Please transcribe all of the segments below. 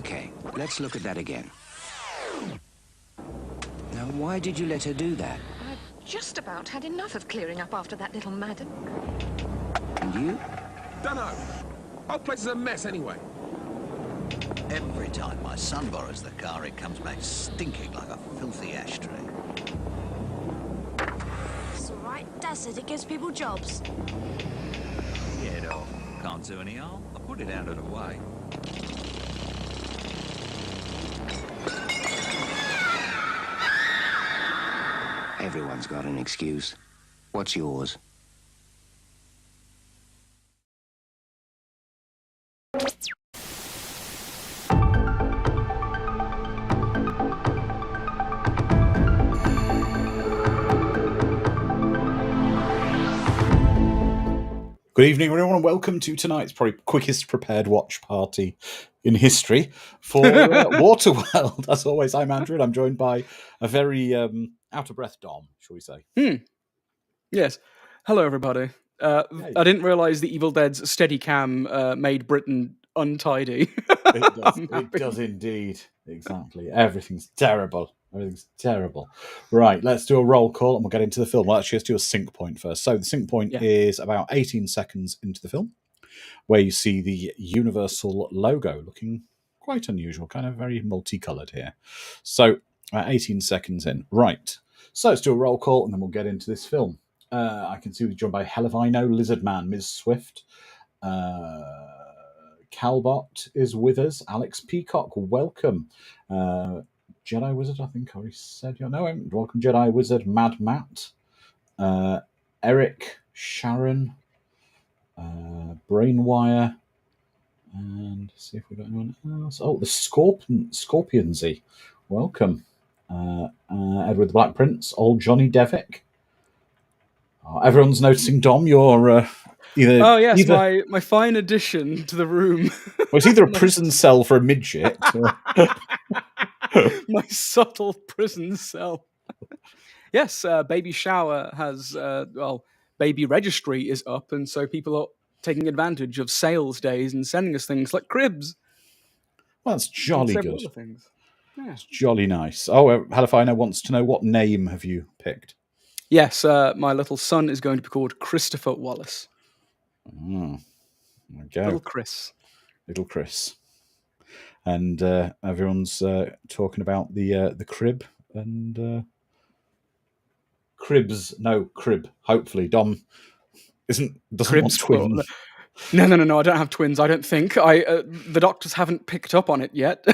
Okay, let's look at that again. Now, why did you let her do that? I just about had enough of clearing up after that little madam. And you? Dunno. Whole place is a mess anyway. Every time my son borrows the car, it comes back stinking like a filthy ashtray. It's all right. Dad said it gives people jobs. Get off. Can't do any harm. I put it out of the way. Everyone's got an excuse. What's yours? Good evening, everyone, and welcome to tonight's probably quickest prepared watch party in history for Waterworld. As always, I'm Andrew, and I'm joined by a very out-of-breath Dom, shall we say. Yes. Hello, everybody. I didn't realise the Evil Dead's Steadicam made Britain untidy. It does indeed. Exactly. Everything's terrible. Right, let's do a roll call and we'll get into the film. Well, actually, let's do a sync point first. So the sync point is about 18 seconds into the film, where you see the Universal logo looking quite unusual, kind of very multicoloured here. So 18 seconds in. Right. So let's do a roll call and then we'll get into this film. I can see we're joined by Hell if I Know, Lizard Man, Ms. Swift, Calbot is with us, Alex Peacock, welcome. Jedi Wizard, I think I already said your name. Welcome, Jedi Wizard, Mad Matt, Eric, Sharon, Brainwire, and see if we've got anyone else. Oh, the Scorpionsy, welcome. Edward the Black Prince, old Johnny Devick. Oh, everyone's noticing, Dom, you're either... Oh, yes, my fine addition to the room. Well, it's either a prison cell for a midget or... My subtle prison cell. Yes, baby shower has, baby registry is up, and so people are taking advantage of sales days and sending us things like cribs. Well, that's jolly and good. Other things. Yeah. It's jolly nice. Oh, Halifino wants to know, what name have you picked? Yes, my little son is going to be called Christopher Wallace. There we go. Little Chris. And everyone's talking about the crib and cribs. No, crib. Hopefully, Dom doesn't want twins. No. I don't have twins. I don't think. The doctors haven't picked up on it yet.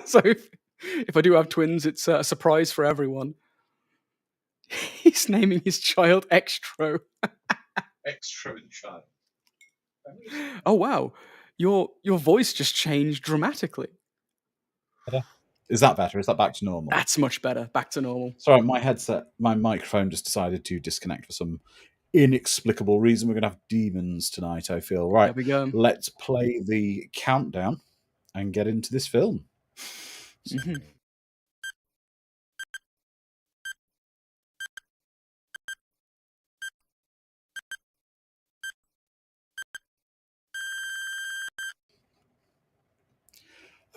So if I do have twins, it's a surprise for everyone. He's naming his child Extro. Extro child. Oh wow. Your voice just changed dramatically. Is that better? Is that back to normal? That's much better. Back to normal. Sorry, my microphone just decided to disconnect for some inexplicable reason. We're going to have demons tonight, I feel. Right, there we go. Let's play the countdown and get into this film. Mm-hmm.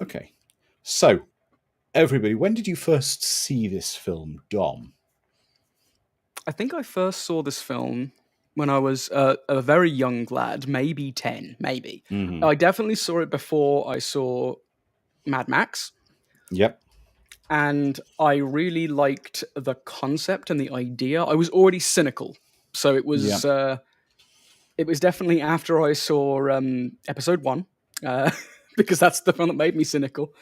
Okay, so everybody, when did you first see this film, Dom? I think I first saw this film when I was a very young lad, maybe 10, maybe. Mm-hmm. I definitely saw it before I saw Mad Max. Yep. And I really liked the concept and the idea. I was already cynical, so it was definitely after I saw episode 1. Because that's the film that made me cynical.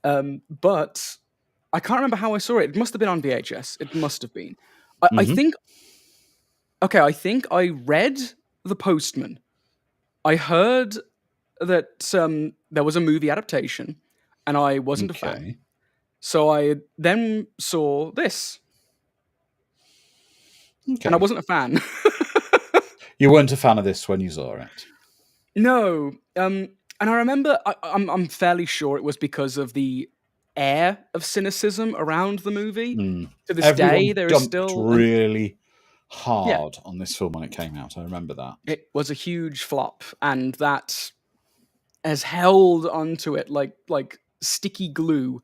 But I can't remember how I saw it. It must have been on VHS. It must have been. I think I read The Postman. I heard that there was a movie adaptation, and I wasn't a fan. So I then saw this. Okay. And I wasn't a fan. You weren't a fan of this when you saw it? No. And I remember, I'm fairly sure it was because of the air of cynicism around the movie. To this day, there is still really hard on this film when it came out. I remember that. It was a huge flop, and that has held onto it like sticky glue.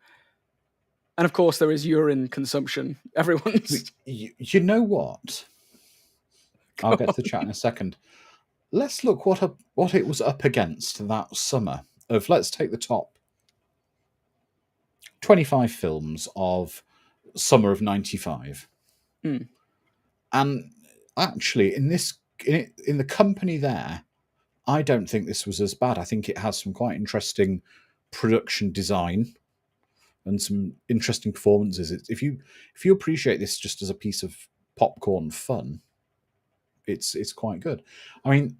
And of course, there is urine consumption. Everyone's. You know what? I'll get to the chat in a second. Let's look what it was up against that summer. Let's take the top 25 films of summer of 95. And actually, in the company there, I don't think this was as bad. I think it has some quite interesting production design and some interesting performances. If you appreciate this just as a piece of popcorn fun, it's quite good. I mean,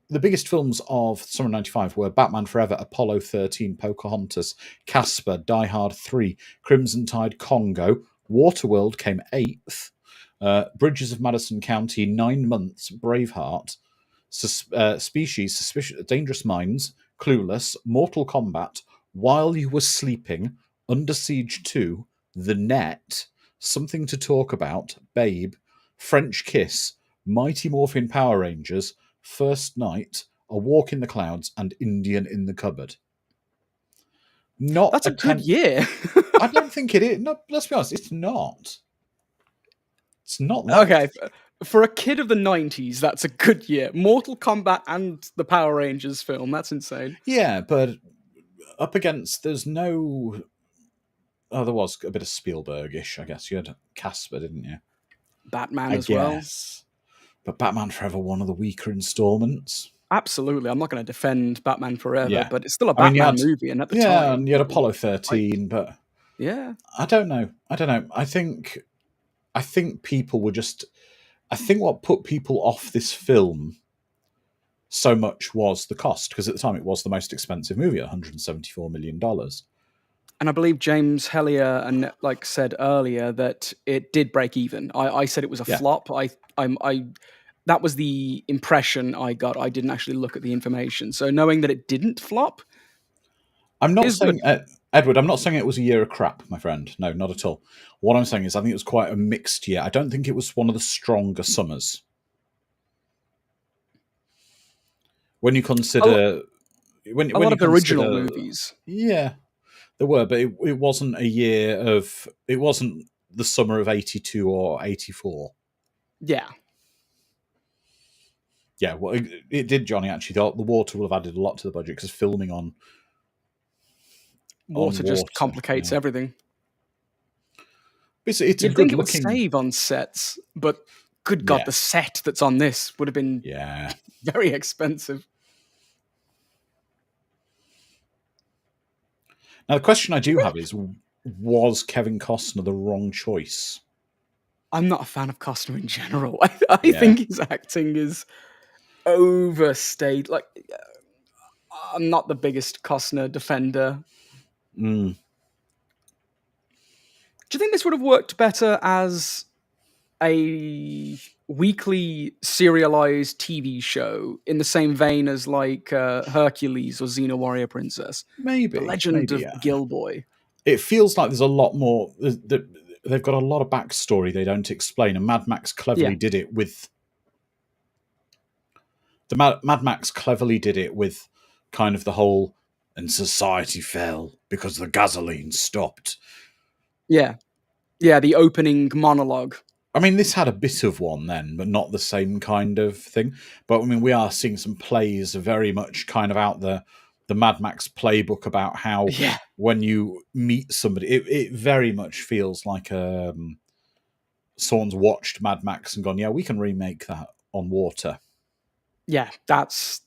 the biggest films of summer '95 were Batman Forever, Apollo 13, Pocahontas, Casper, Die Hard 3, Crimson Tide, Congo. Waterworld came 8th. Bridges of Madison County, 9 Months, Braveheart, Species, Suspicious, Dangerous Minds, Clueless, Mortal Kombat, While You Were Sleeping, Under Siege 2, The Net, Something to Talk About, Babe, French Kiss, Mighty Morphin Power Rangers, First Night, A Walk in the Clouds, and Indian in the Cupboard. That's a good year. I don't think it is. No, let's be honest, it's not. It's not that. Okay, for a kid of the 90s, that's a good year. Mortal Kombat and the Power Rangers film, that's insane. Yeah, but up against, there was a bit of Spielberg-ish, I guess. You had Casper, didn't you? Batman as well. But Batman Forever, one of the weaker installments. Absolutely. I'm not going to defend Batman Forever, but it's still a Batman movie. And at the time... Yeah, and you had Apollo 13, but... Yeah. I don't know. I think people were just... I think what put people off this film so much was the cost, because at the time it was the most expensive movie, $174 million. And I believe James Hellier and said earlier that it did break even. I said it was a flop. That was the impression I got. I didn't actually look at the information. So knowing that it didn't flop, I'm not saying Edward. I'm not saying it was a year of crap, my friend. No, not at all. What I'm saying is, I think it was quite a mixed year. I don't think it was one of the stronger summers. When you consider a lot of original movies, yeah. There were, but it wasn't a year of... It wasn't the summer of 82 or 84. Yeah. Yeah, well, it did, Johnny, actually. The water will have added a lot to the budget, because filming on water just complicates everything. It's You'd think it would save on sets, but good God, the set that's on this would have been very expensive. Now, the question I do have is, was Kevin Costner the wrong choice? I'm not a fan of Costner in general. I think his acting is overstated. I'm not the biggest Costner defender. Mm. Do you think this would have worked better as a weekly serialized TV show in the same vein as Hercules or Xena Warrior Princess? Maybe. The Legend of Gilboy. It feels like there's a lot more... They've got a lot of backstory they don't explain, and Mad Max cleverly did it with... Mad Max cleverly did it with kind of the whole... And society fell because the gasoline stopped. Yeah. Yeah, the opening monologue. I mean, this had a bit of one then, but not the same kind of thing. But I mean, we are seeing some plays very much kind of out the Mad Max playbook about how when you meet somebody, it very much feels like someone's watched Mad Max and gone, yeah, we can remake that on water. Yeah, that's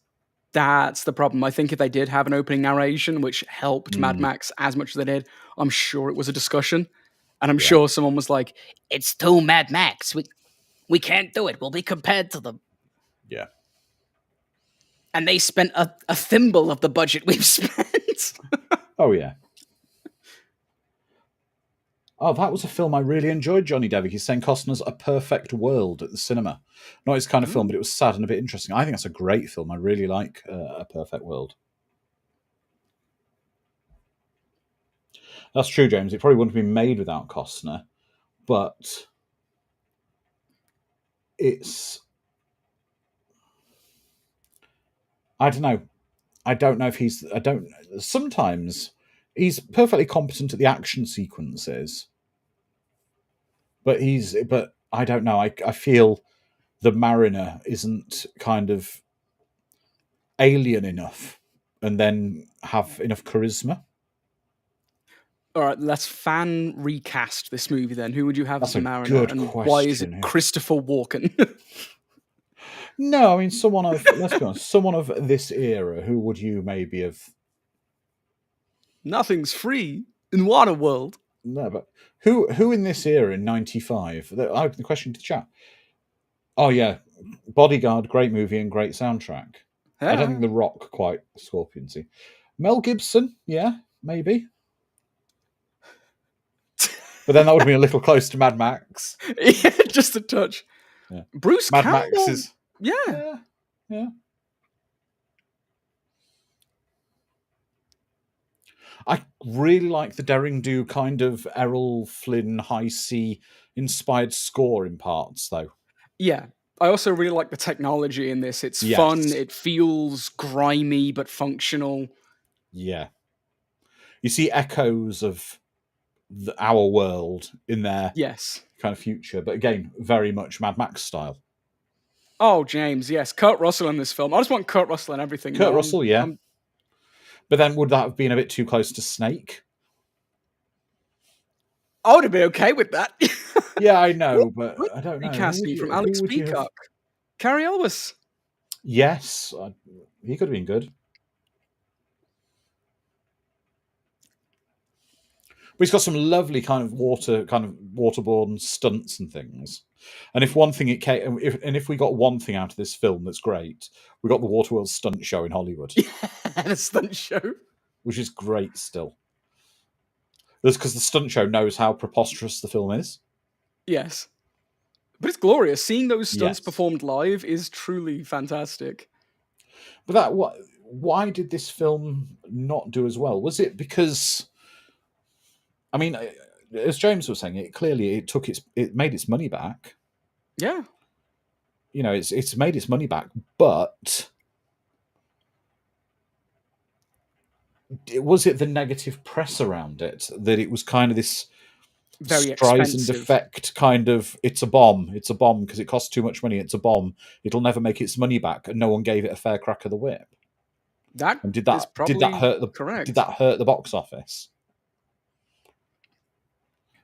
the problem. I think if they did have an opening narration, which helped Mad Max as much as they did, I'm sure it was a discussion. And I'm sure someone was like, it's too Mad Max. We can't do it. We'll be compared to them. Yeah. And they spent a thimble of the budget we've spent. Oh, yeah. Oh, that was a film I really enjoyed, Johnny Devick. He's saying Costner's A Perfect World at the cinema. Not his kind of film, but it was sad and a bit interesting. I think that's a great film. I really like A Perfect World. That's true, James. It probably wouldn't have been made without Costner, but it's... I don't know. I don't know if he's... Sometimes he's perfectly competent at the action sequences, but I don't know. I feel the Mariner isn't kind of alien enough, and then have enough charisma. All right, let's fan recast this movie then. Who would you have That's as a Mariner, good and why is it question. Christopher Walken? No, I mean someone of let's be honest, someone of this era. Who would you maybe have? Nothing's free in Waterworld. No, but who in this era in '95? I have the question to chat. Oh yeah, Bodyguard, great movie and great soundtrack. I don't think The Rock quite Scorpionsy. Mel Gibson, yeah, maybe. But then that would be a little close to Mad Max. Yeah, just a touch. Yeah. Bruce Mad Campbell. Max is Yeah. I really like the Daring Do kind of Errol Flynn high C inspired score in parts, though. Yeah. I also really like the technology in this. It's fun. It feels grimy but functional. Yeah. You see echoes of our world in their kind of future, but again, very much Mad Max style. Oh, James, yes. Kurt Russell in this film. I just want Kurt Russell and everything. Kurt Russell, yeah. But then would that have been a bit too close to Snake? I would have been okay with that. Yeah, I know, but I don't know. Recasting from Alex Peacock. Carrie Elwes. Yes, he could have been good. But he's got some lovely kind of waterborne stunts and things. And if we got one thing out of this film that's great, we got the Waterworld stunt show in Hollywood. Yeah, a stunt show, which is great still. That's because the stunt show knows how preposterous the film is. Yes, but it's glorious. Seeing those stunts performed live is truly fantastic. But why did this film not do as well? Was it because? I mean, as James was saying, it made its money back. Yeah. You know, it's made its money back, but was it the negative press around it that it was kind of this very Streisand effect kind of it's a bomb because it costs too much money, it's a bomb, it'll never make its money back, and no one gave it a fair crack of the whip? Did that hurt the box office?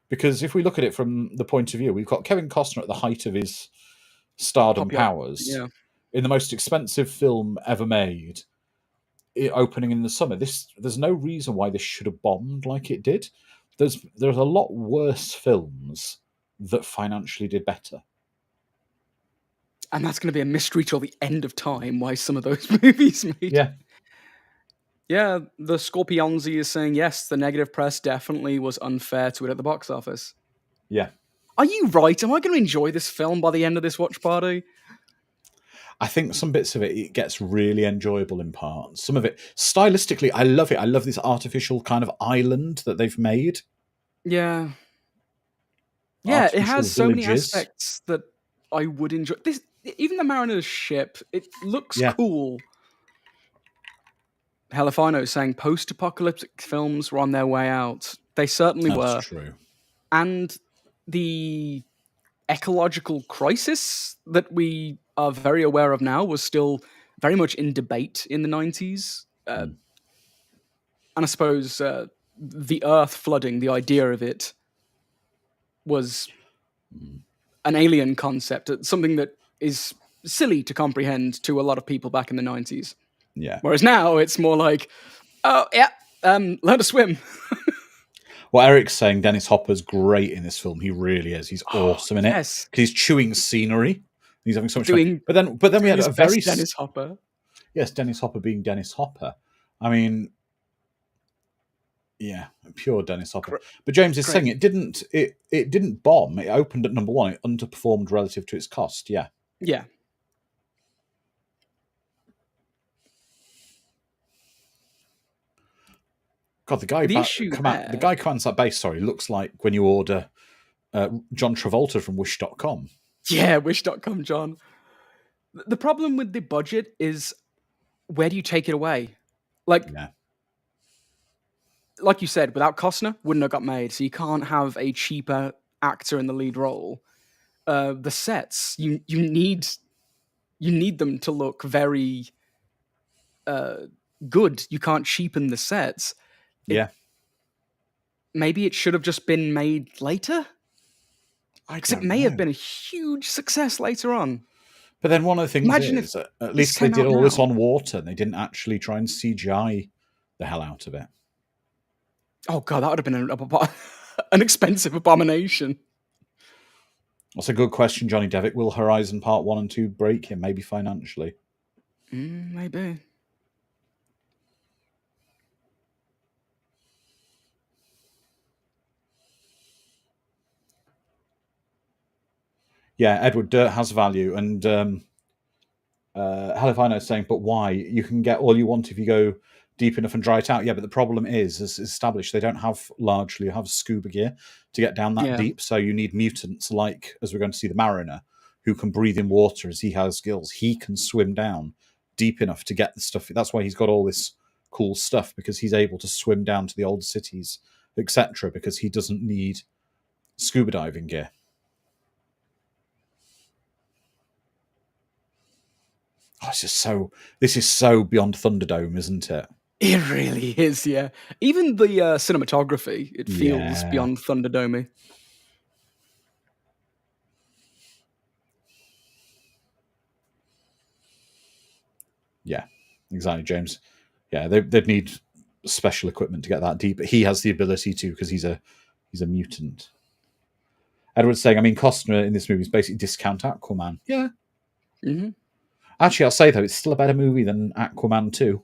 Because if we look at it from the point of view, we've got Kevin Costner at the height of his stardom powers, in the most expensive film ever made, opening in the summer. There's no reason why this should have bombed like it did. There's a lot worse films that financially did better. And that's going to be a mystery till the end of time, why some of those movies made. Yeah. Yeah, the Scorpionzi is saying, yes, the negative press definitely was unfair to it at the box office. Yeah. Are you right? Am I going to enjoy this film by the end of this watch party? I think some bits of it gets really enjoyable in parts. Some of it, stylistically, I love it. I love this artificial kind of island that they've made. Yeah. Yeah, it has so many aspects that I would enjoy. Even the Mariner's ship, it looks cool. Helifino saying post-apocalyptic films were on their way out. They certainly were. That's true. And the ecological crisis that we are very aware of now was still very much in debate in the 90s. And I suppose the Earth flooding, the idea of it, was an alien concept, something that is silly to comprehend to a lot of people back in the 90s. Yeah. Whereas now it's more like, learn to swim. Well, Eric's saying Dennis Hopper's great in this film. He really is. He's awesome in it. Because he's chewing scenery. He's having so much fun. But then we had a very Dennis Hopper. Yes, Dennis Hopper being Dennis Hopper. I mean, yeah, pure Dennis Hopper. But James is saying it didn't bomb. It opened at number one. It underperformed relative to its cost. Yeah. Yeah. God, the guy commands that base, looks like when you order John Travolta from Wish.com. Yeah, Wish.com, John. The problem with the budget is, where do you take it away? like you said, without Costner, wouldn't have got made. So you can't have a cheaper actor in the lead role. The sets, you need them to look very good. You can't cheapen the sets. Maybe it should have just been made later. Because it may have been a huge success later on. But then one of the things Imagine is, at least they did all this on water, and they didn't actually try and CGI the hell out of it. Oh god, that would have been an expensive abomination. That's a good question, Johnny Devitt. Will Horizon Part 1 and 2 break him, maybe financially? Maybe. Yeah, Edward, dirt has value, and Halifino is saying, but why? You can get all you want if you go deep enough and dry it out. Yeah, but the problem is, as established, they don't have scuba gear to get down that deep, so you need mutants like, as we're going to see, the Mariner, who can breathe in water as he has gills. He can swim down deep enough to get the stuff. That's why he's got all this cool stuff, because he's able to swim down to the old cities, etc., because he doesn't need scuba diving gear. Oh, this is so beyond Thunderdome, isn't it? It really is, yeah. Even the cinematography, it feels beyond Thunderdome. Yeah, exactly, James. Yeah, they'd need special equipment to get that deep, but he has the ability to, because he's a mutant. Edward's saying, I mean, Costner in this movie is basically discount Aquaman. Yeah. Mm-hmm. Actually, I'll say, though, it's still a better movie than Aquaman 2.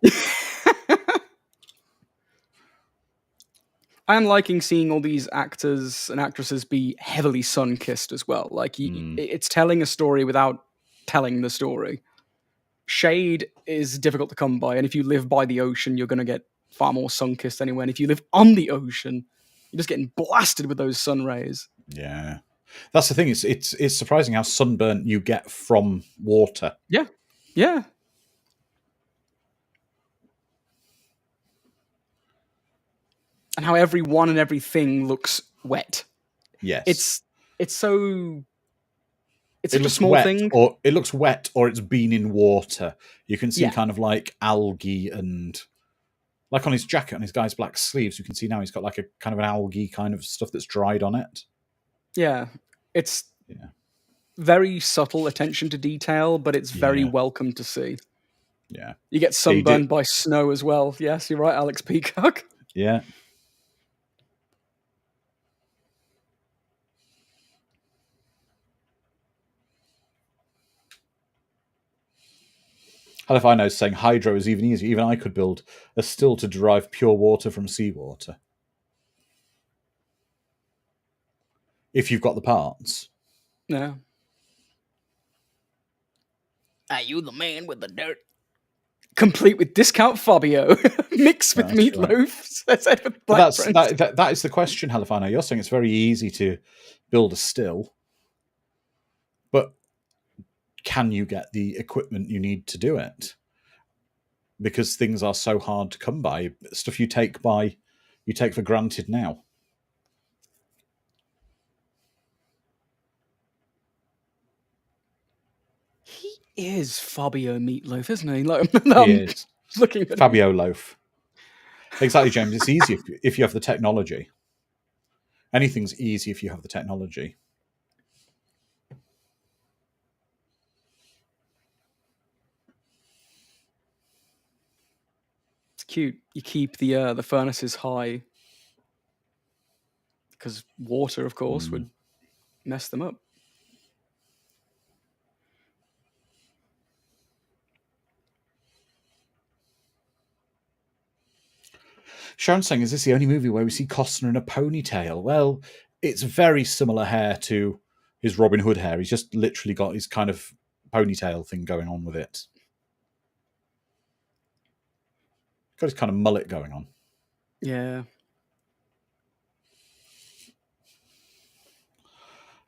I am liking seeing all these actors and actresses be heavily sun-kissed as well. Like, it's telling a story without telling the story. Shade is difficult to come by, and if you live by the ocean, you're going to get far more sun-kissed anyway. And if you live on the ocean, you're just getting blasted with those sun rays. Yeah. That's the thing. It's surprising how sunburnt you get from water. Yeah. Yeah. And how everyone and everything looks wet. Yes. It's such a small wet, thing. Or it looks wet, or it's been in water. You can see kind of like algae, and like on his jacket, on his guy's black sleeves, you can see now he's got like a kind of an algae kind of stuff that's dried on it. Yeah. It's very subtle attention to detail, but it's very welcome to see. Yeah. You get sunburned by snow as well. Yes, you're right, Alex Peacock. Yeah. Halifino is saying hydro is even easier. Even I could build a still to derive pure water from seawater. If you've got the parts. Yeah. Are you the man with the dirt? Complete with discount Fabio. Mixed with meatloaf. Right. That is the question, Halifino. You're saying it's very easy to build a still. But can you get the equipment you need to do it? Because things are so hard to come by. Stuff you take for granted now. He is Fabio Meatloaf, isn't he? Like, he is. Looking at Fabio Loaf. Exactly, James. It's easy if you have the technology. Anything's easy if you have the technology. It's cute. You keep the furnaces high because water, of course, would mess them up. Sharon's saying, is this the only movie where we see Costner in a ponytail? Well, it's very similar hair to his Robin Hood hair. He's just literally got his kind of ponytail thing going on with it. Got his kind of mullet going on. Yeah.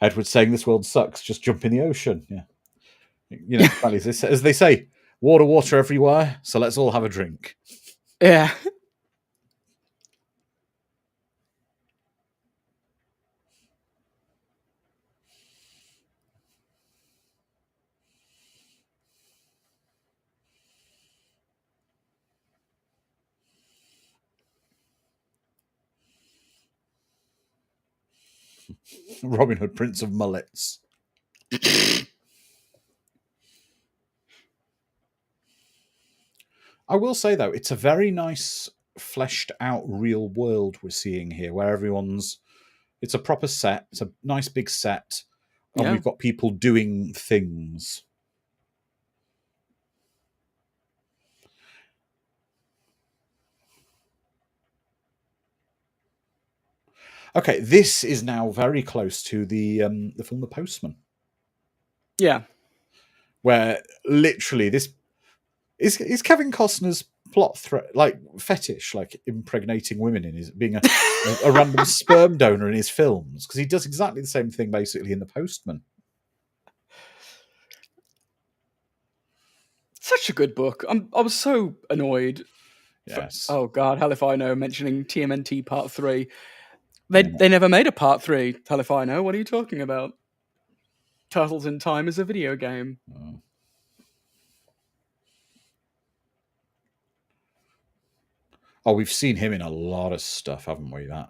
Edward's saying this world sucks. Just jump in the ocean. Yeah. You know, as they say, water everywhere. So let's all have a drink. Yeah. Robin Hood, Prince of Mullets. I will say, though, it's a very nice, fleshed out real world we're seeing here, where it's a proper set, it's a nice big set, and we've got people doing things. Okay, this is now very close to the film The Postman. Yeah. Where literally this is Kevin Costner's plot fetish, like impregnating women in his being a random sperm donor in his films, because he does exactly the same thing basically in The Postman. Such a good book. I was so annoyed. Yes. Oh God, hell if I know. Mentioning TMNT Part 3. They never made a Part 3. Hell if I know. What are you talking about? Turtles in Time is a video game. Oh, we've seen him in a lot of stuff, haven't we? That.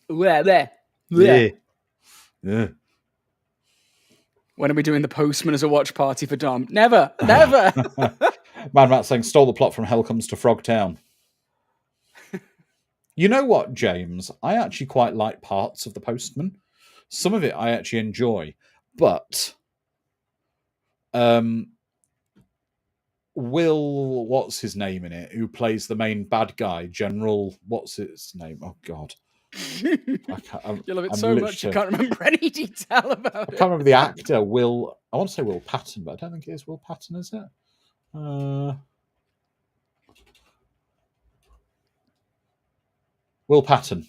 There. Yeah. When are we doing The Postman as a watch party for Dom? Never. Mad Matt saying, stole the plot from Hell Comes to Frogtown. You know what, James? I actually quite like parts of The Postman. Some of it I actually enjoy. But Will, what's his name in it, who plays the main bad guy, General, what's his name? Oh, God. You love it so much you can't remember any detail about it. I can't remember the actor, Will. I want to say Will Patton, but I don't think it is Will Patton, is it? Will Patton.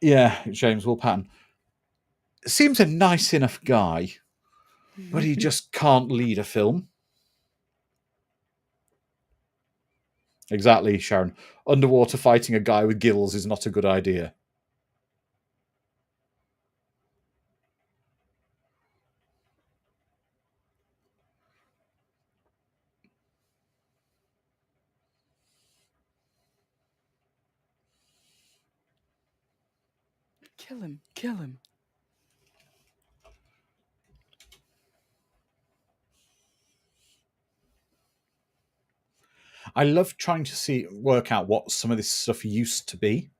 Yeah, James Will Patton. Seems a nice enough guy, but he just can't lead a film. Exactly, Sharon. Underwater fighting a guy with gills is not a good idea. Kill him. I love trying to work out what some of this stuff used to be.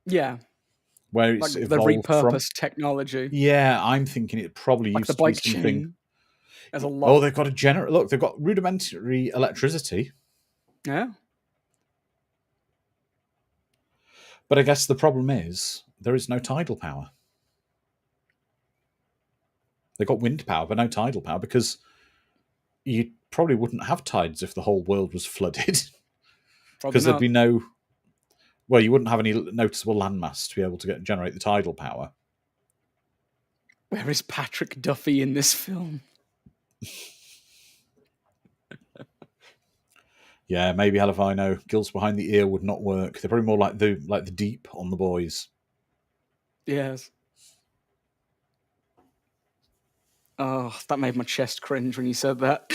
Yeah. Where it's like the repurposed technology. Yeah, I'm thinking it probably like used the to be bike something. chain. There's a lot. Oh, they've got a generator. Look, they've got rudimentary electricity. Yeah. But I guess the problem is there is no tidal power. They've got wind power, but no tidal power, because you probably wouldn't have tides if the whole world was flooded. Because there'd be no... Well, you wouldn't have any noticeable landmass to be able to generate the tidal power. Where is Patrick Duffy in this film? Yeah, maybe hell if I know. Gills behind the ear would not work. They're probably more like the deep on the boys. Yes. Oh, that made my chest cringe when you said that.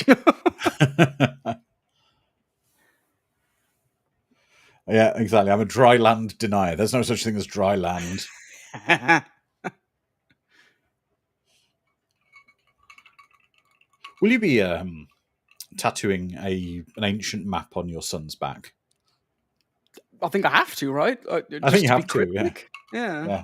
Yeah, exactly. I'm a dry land denier. There's no such thing as dry land. Will you be tattooing an ancient map on your son's back? I think I have to, right? I think you have to, yeah.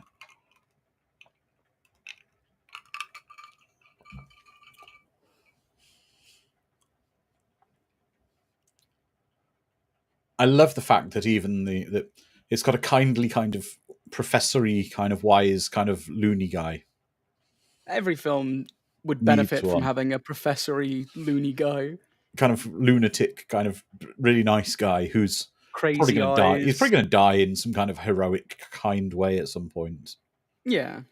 I love the fact that even that it's got a kindly kind of professory, kind of wise, kind of loony guy. Every film would benefit from having a professory loony guy. Kind of lunatic, kind of really nice guy who's crazy probably going to die. He's probably going to die in some kind of heroic, kind way at some point. Yeah.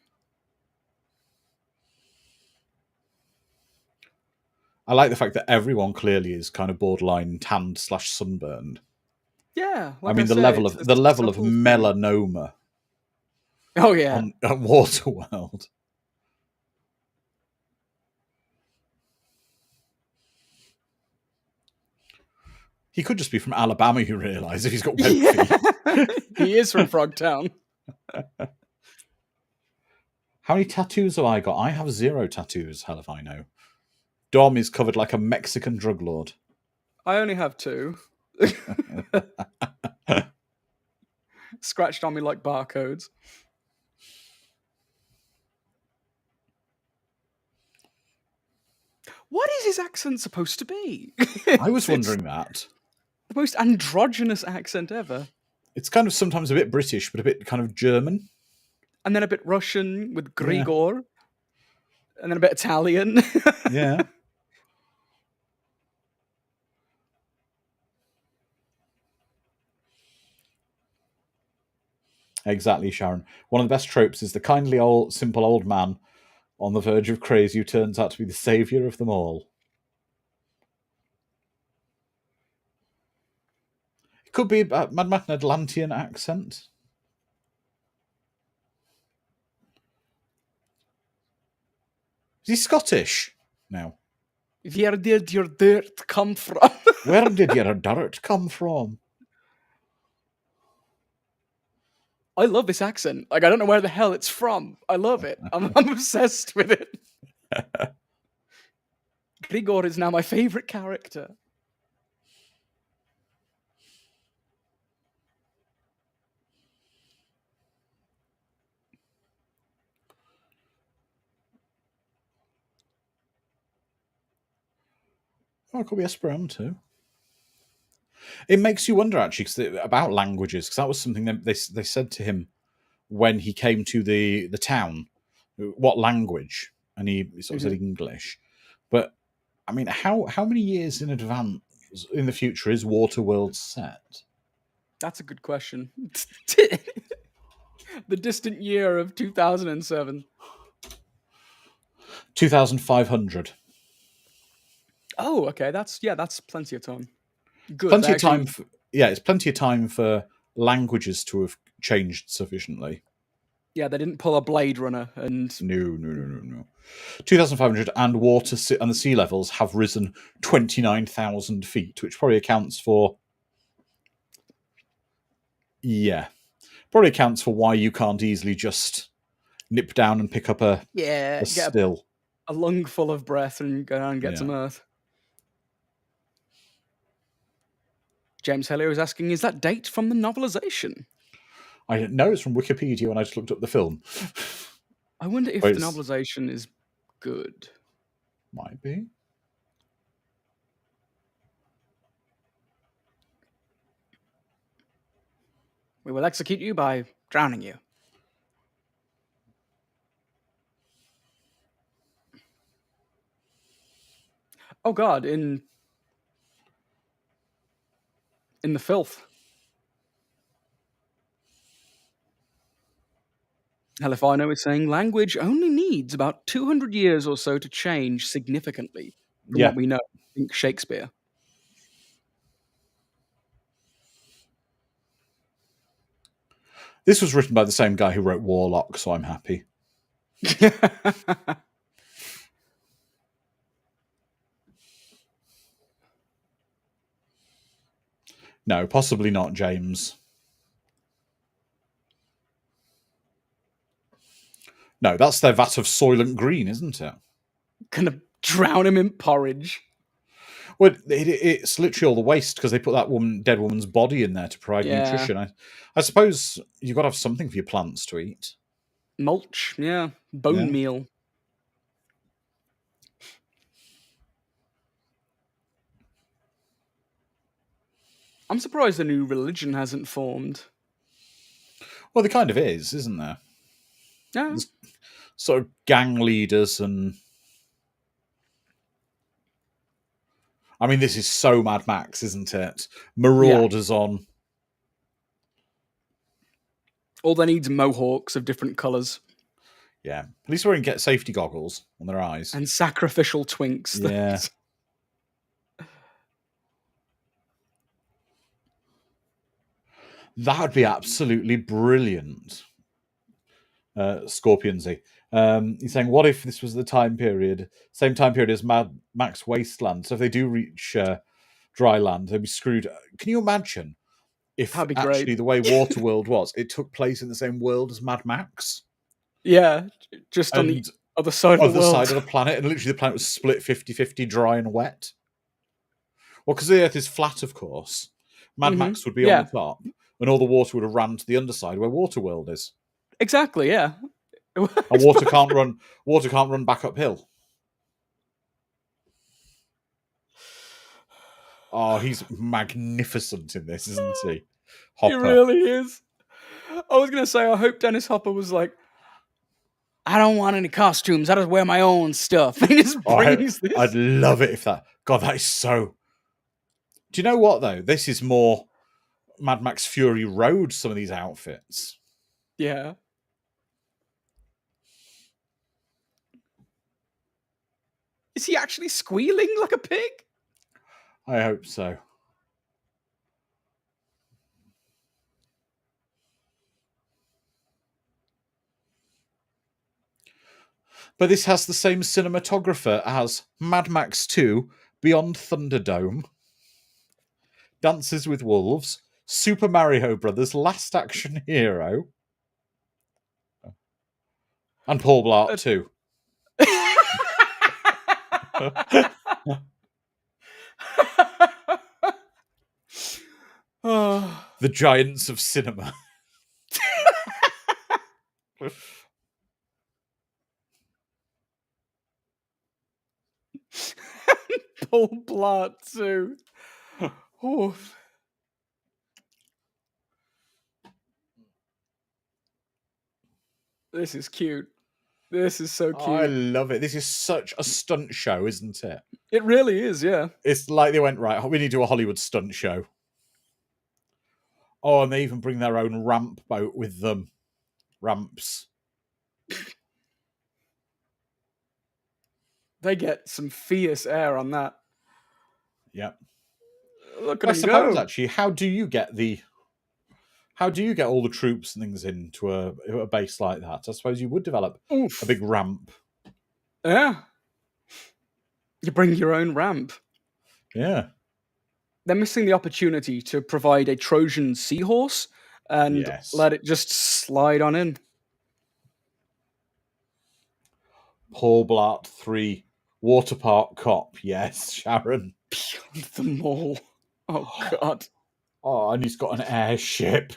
I like the fact that everyone clearly is kind of borderline tanned / sunburned. Yeah, like I mean the level of melanoma Oh yeah. at Waterworld. He could just be from Alabama, you realise, if he's got web feet. He is from Frogtown. How many tattoos have I got? I have 0 tattoos, hell if I know. Dom is covered like a Mexican drug lord. I only have 2. Scratched on me like barcodes. What is his accent supposed to be? I was wondering that. The most androgynous accent ever. It's kind of sometimes a bit British, but a bit kind of German. And then a bit Russian with Grigor. Yeah. And then a bit Italian. Yeah. Exactly, Sharon. One of the best tropes is the kindly old, simple old man on the verge of craze who turns out to be the saviour of them all. It could be a Mad Max Atlantean accent. Is he Scottish now? Where did your dirt come from? Where did your dirt come from? I love this accent. Like, I don't know where the hell it's from. I love it. I'm obsessed with it. Grigor is now my favourite character. Oh, it could be Esperanto. It makes you wonder, actually, about languages, because that was something that they said to him when he came to the town. What language? And he sort of said English. But, I mean, how many years in advance, in the future, is Waterworld set? That's a good question. The distant year of 2007. 2,500. Oh, okay. That's plenty of time. Good. Plenty of time. It's plenty of time for languages to have changed sufficiently. Yeah, they didn't pull a Blade Runner and... No. 2,500 and water and the sea levels have risen 29,000 feet, which probably accounts for... Yeah. Probably accounts for why you can't easily just nip down and pick up a still. A lung full of breath and go down and get some earth. James Hellier is asking, is that date from the novelization? I don't know. It's from Wikipedia when I just looked up the film. I wonder if the novelization is good. Might be. We will execute you by drowning you. Oh God, in the filth. Hell if I know, it's saying language only needs about 200 years or so to change significantly from what we know. Think Shakespeare. This was written by the same guy who wrote Warlock, so I'm happy. No, possibly not, James. No, that's their vat of Soylent Green, isn't it? Gonna drown him in porridge. Well, it's literally all the waste because they put that dead woman's body in there to provide nutrition. I suppose you've got to have something for your plants to eat. Mulch, bone meal. I'm surprised a new religion hasn't formed. Well, there kind of is, isn't there? Yeah. There's sort of gang leaders and... I mean, this is so Mad Max, isn't it? Marauders on. All they need is mohawks of different colours. Yeah. At least wearing safety goggles on their eyes. And sacrificial twinks. Yeah. That would be absolutely brilliant. Scorpionsy. He's saying, what if this was the same time period as Mad Max Wasteland? So if they do reach dry land, they'd be screwed. Can you imagine if That'd be actually great. the way Waterworld was, it took place in the same world as Mad Max? Yeah, just on the other side of the world. Side of the planet, and literally the planet was split 50-50, dry and wet. Well, because the Earth is flat, of course. Mad Max would be on the top, and all the water would have ran to the underside where Waterworld is. Exactly, yeah. And water can't run. Water can't run back uphill. Oh, he's magnificent in this, isn't he? Hopper. He really is. I was gonna say, I hope Dennis Hopper was like, I don't want any costumes. I just wear my own stuff. And he just brings this. I'd love it if that. God, that is so. Do you know what though? This is more Mad Max Fury Road. Some of these outfits. Yeah. Is he actually squealing like a pig? I hope so. But this has the same cinematographer as Mad Max 2, Beyond Thunderdome, Dances with Wolves, Super Mario Brothers, Last Action Hero, and Paul Blart 2. The giants of cinema. Paul Blart too. Oh. This is cute. This is so cute. I love it. This is such a stunt show, isn't it? It really is, yeah. It's like they went, right, we need to do a Hollywood stunt show. Oh, and they even bring their own ramp boat with them. Ramps. They get some fierce air on that. Yeah. Look at I suppose, go. actually, how do you get all the troops and things into a base like that? I suppose you would develop a big ramp. Yeah. You bring your own ramp. Yeah. They're missing the opportunity to provide a Trojan seahorse and let it just slide on in. Paul Blart 3, Water Park Cop. Yes, Sharon. Beyond the Mall. Oh, God. Oh, and he's got an airship.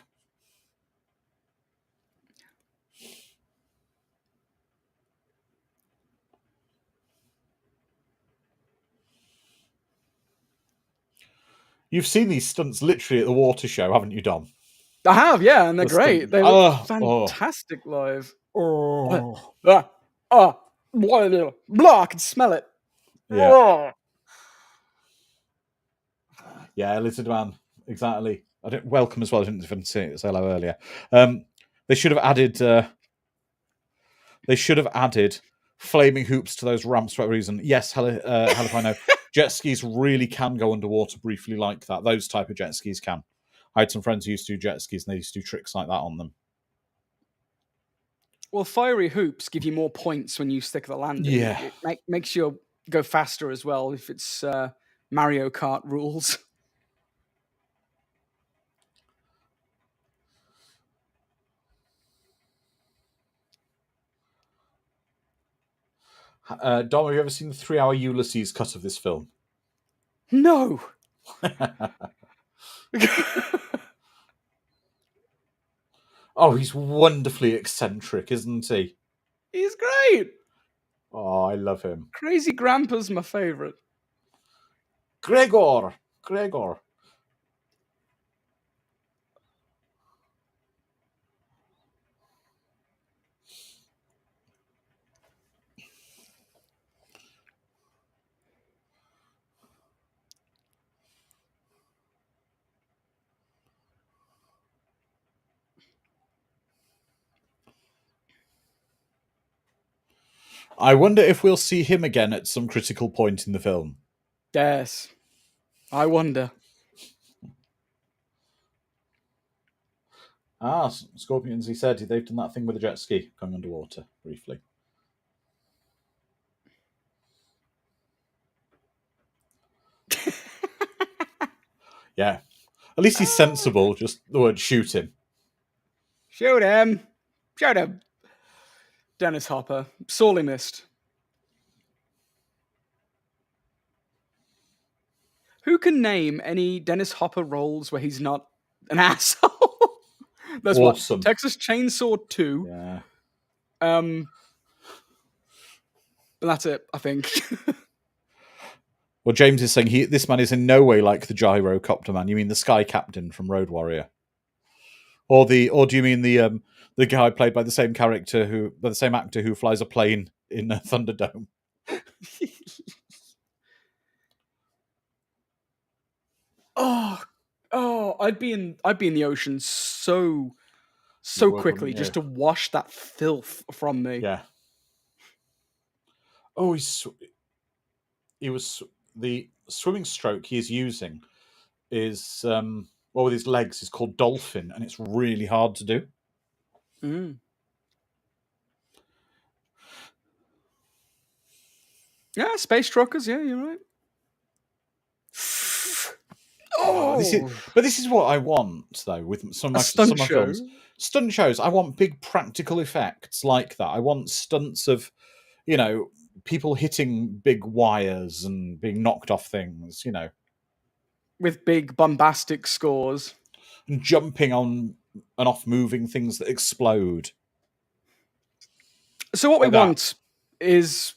You've seen these stunts literally at the water show, haven't you, Dom? I have, yeah, and they're great. They look fantastic live. Blah, I can smell it. Yeah. Yeah, Lizard Man, exactly. Welcome as well. I didn't even say hello earlier. They should have added. Flaming hoops to those ramps for a reason. Yes, hell if I know. Jet skis really can go underwater briefly like that. Those type of jet skis can. I had some friends who used to do jet skis and they used to do tricks like that on them. Well, fiery hoops give you more points when you stick the landing. Yeah. It makes you go faster as well if it's Mario Kart rules. Dom, have you ever seen the 3-hour Ulysses cut of this film? No. Oh, he's wonderfully eccentric, isn't he? He's great. Oh, I love him. Crazy Grandpa's my favourite. Gregor. I wonder if we'll see him again at some critical point in the film. Yes. I wonder. Scorpions, he said they've done that thing with a jet ski going underwater briefly. Yeah. At least he's sensible, just the word shoot him. Shoot him! Shoot him! Dennis Hopper. Sorely missed. Who can name any Dennis Hopper roles where he's not an asshole? There's Awesome. what? Texas Chainsaw 2. Yeah. And that's it, I think. Well, James is saying this man is in no way like the gyrocopter man. You mean the Sky Captain from Road Warrior, or do you mean the guy played by the same actor who flies a plane in Thunderdome? I'd be in the ocean so would, quickly just to wash that filth from me. Yeah. Oh, he was the swimming stroke he is using is with his legs is called dolphin, and it's really hard to do. Yeah, space truckers. Yeah, you're right. This is what I want though with some of my films. Stunt shows. I want big practical effects like that. I want stunts of, people hitting big wires and being knocked off things, with big bombastic scores and jumping on and off moving things that explode. So what we want is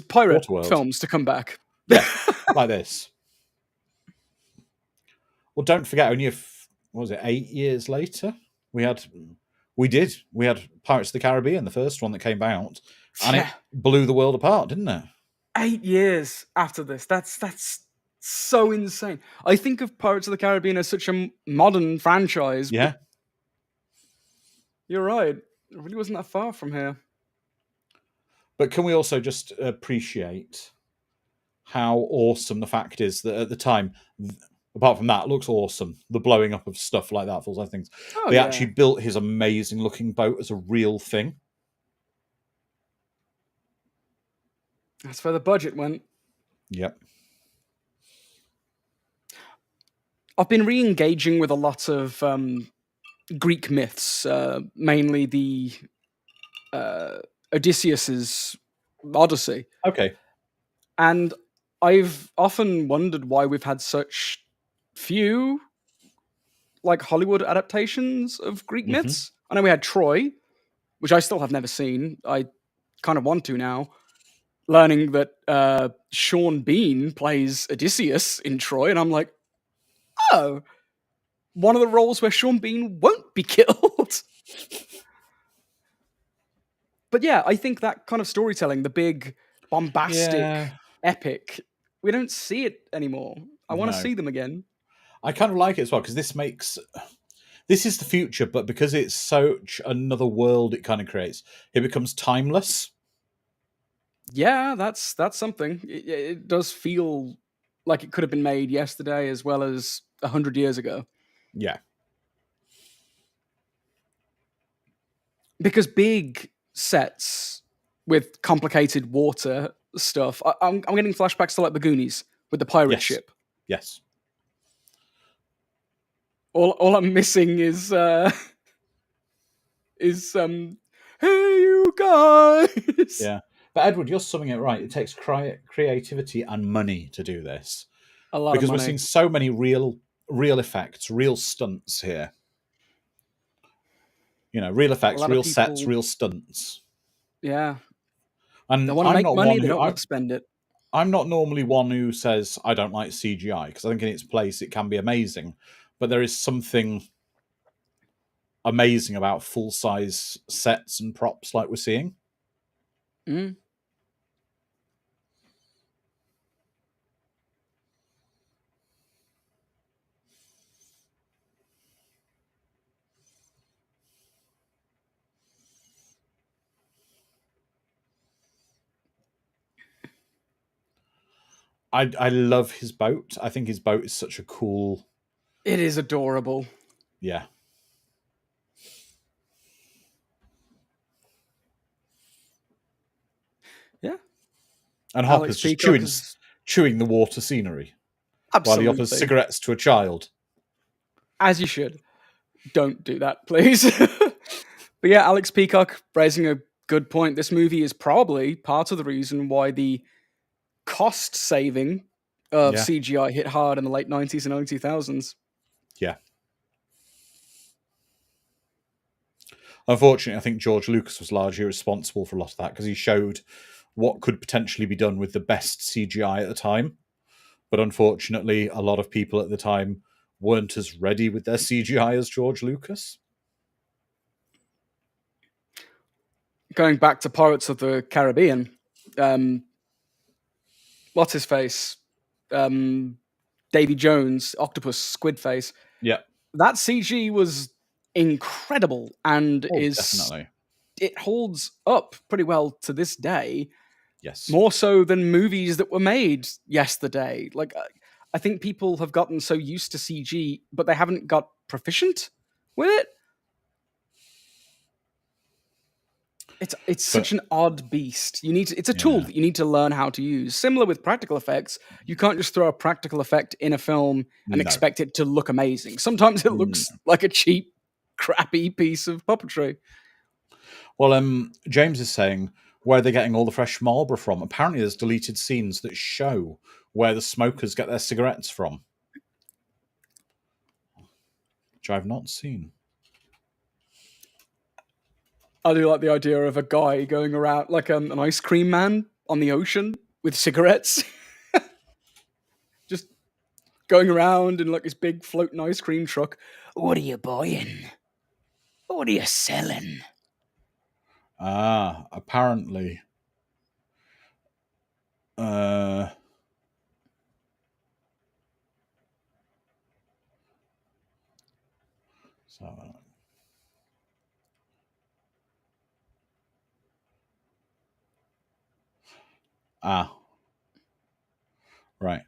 pirate Waterworld films to come back. Yeah, like this. Well, don't forget, only 8 years later, we had Pirates of the Caribbean, the first one that came out, and it blew the world apart, didn't it? 8 years after this, that's so insane. I think of Pirates of the Caribbean as such a modern franchise. Yeah, you're right. It really wasn't that far from here. But can we also just appreciate how awesome the fact is that at the time, apart from that, it looks awesome. The blowing up of stuff like that, full size things. They actually built his amazing looking boat as a real thing. That's where the budget went. Yep. I've been re-engaging with a lot of Greek myths, mainly the Odysseus's Odyssey. Okay. And I've often wondered why we've had such few Hollywood adaptations of Greek myths. I know we had Troy, which I still have never seen. I kind of want to now. Learning that Sean Bean plays Odysseus in Troy, and I'm like, oh, one of the roles where Sean Bean won't be killed. But yeah, I think that kind of storytelling, the big, bombastic, epic, we don't see it anymore. I want to see them again. I kind of like it as well, because this is the future, but because it's such another world it kind of creates, it becomes timeless. Yeah, that's something. It does feel like it could have been made yesterday as well as 100 years ago. Yeah. Because big sets with complicated water stuff, I'm getting flashbacks to the Goonies with the pirate ship. Yes. All I'm missing is hey you guys. Yeah. But Edward, you're summing it right. It takes creativity and money to do this. A lot because of money. We're seeing so many real effects, real stunts here. Real effects, real sets, real stunts. Yeah. And they want to make money, they don't want to spend it. I'm not normally one who says I don't like CGI, because I think in its place it can be amazing. But there is something amazing about full-size sets and props like we're seeing. Mm. I love his boat. I think his boat is such a cool... It is adorable. Yeah. And Alex Hopper's just Peacock chewing the water scenery while he offers absolutely, cigarettes to a child. as you should. Don't do that, please. But yeah, Alex Peacock raising a good point. This movie is probably part of the reason why the cost saving of Yeah. CGI hit hard in the late 90s and early 2000s. Yeah. Unfortunately, I think George Lucas was largely responsible for a lot of that because he showed what could potentially be done with the best CGI at the time. But unfortunately, a lot of people at the time weren't as ready with their CGI as George Lucas. Going back to Pirates of the Caribbean, what's his face? Davy Jones, Octopus, Squid Face. Yeah. That CG was incredible and Definitely. it holds up pretty well to this day. Yes. More so than movies that were made yesterday. Like, I think people have gotten so used to CG, but they haven't got proficient with it. It's such an odd beast. It's a tool that you need to learn how to use. Similar with practical effects, you can't just throw a practical effect in a film and expect it to look amazing. Sometimes it looks like a cheap, crappy piece of puppetry. Well, James is saying, where are they getting all the fresh Marlboro from? Apparently there's deleted scenes that show where the smokers get their cigarettes from, which I've not seen. I do like the idea of a guy going around like an ice cream man on the ocean with cigarettes. Just going around in like this big floating ice cream truck. What are you buying? What are you selling? Apparently. Right.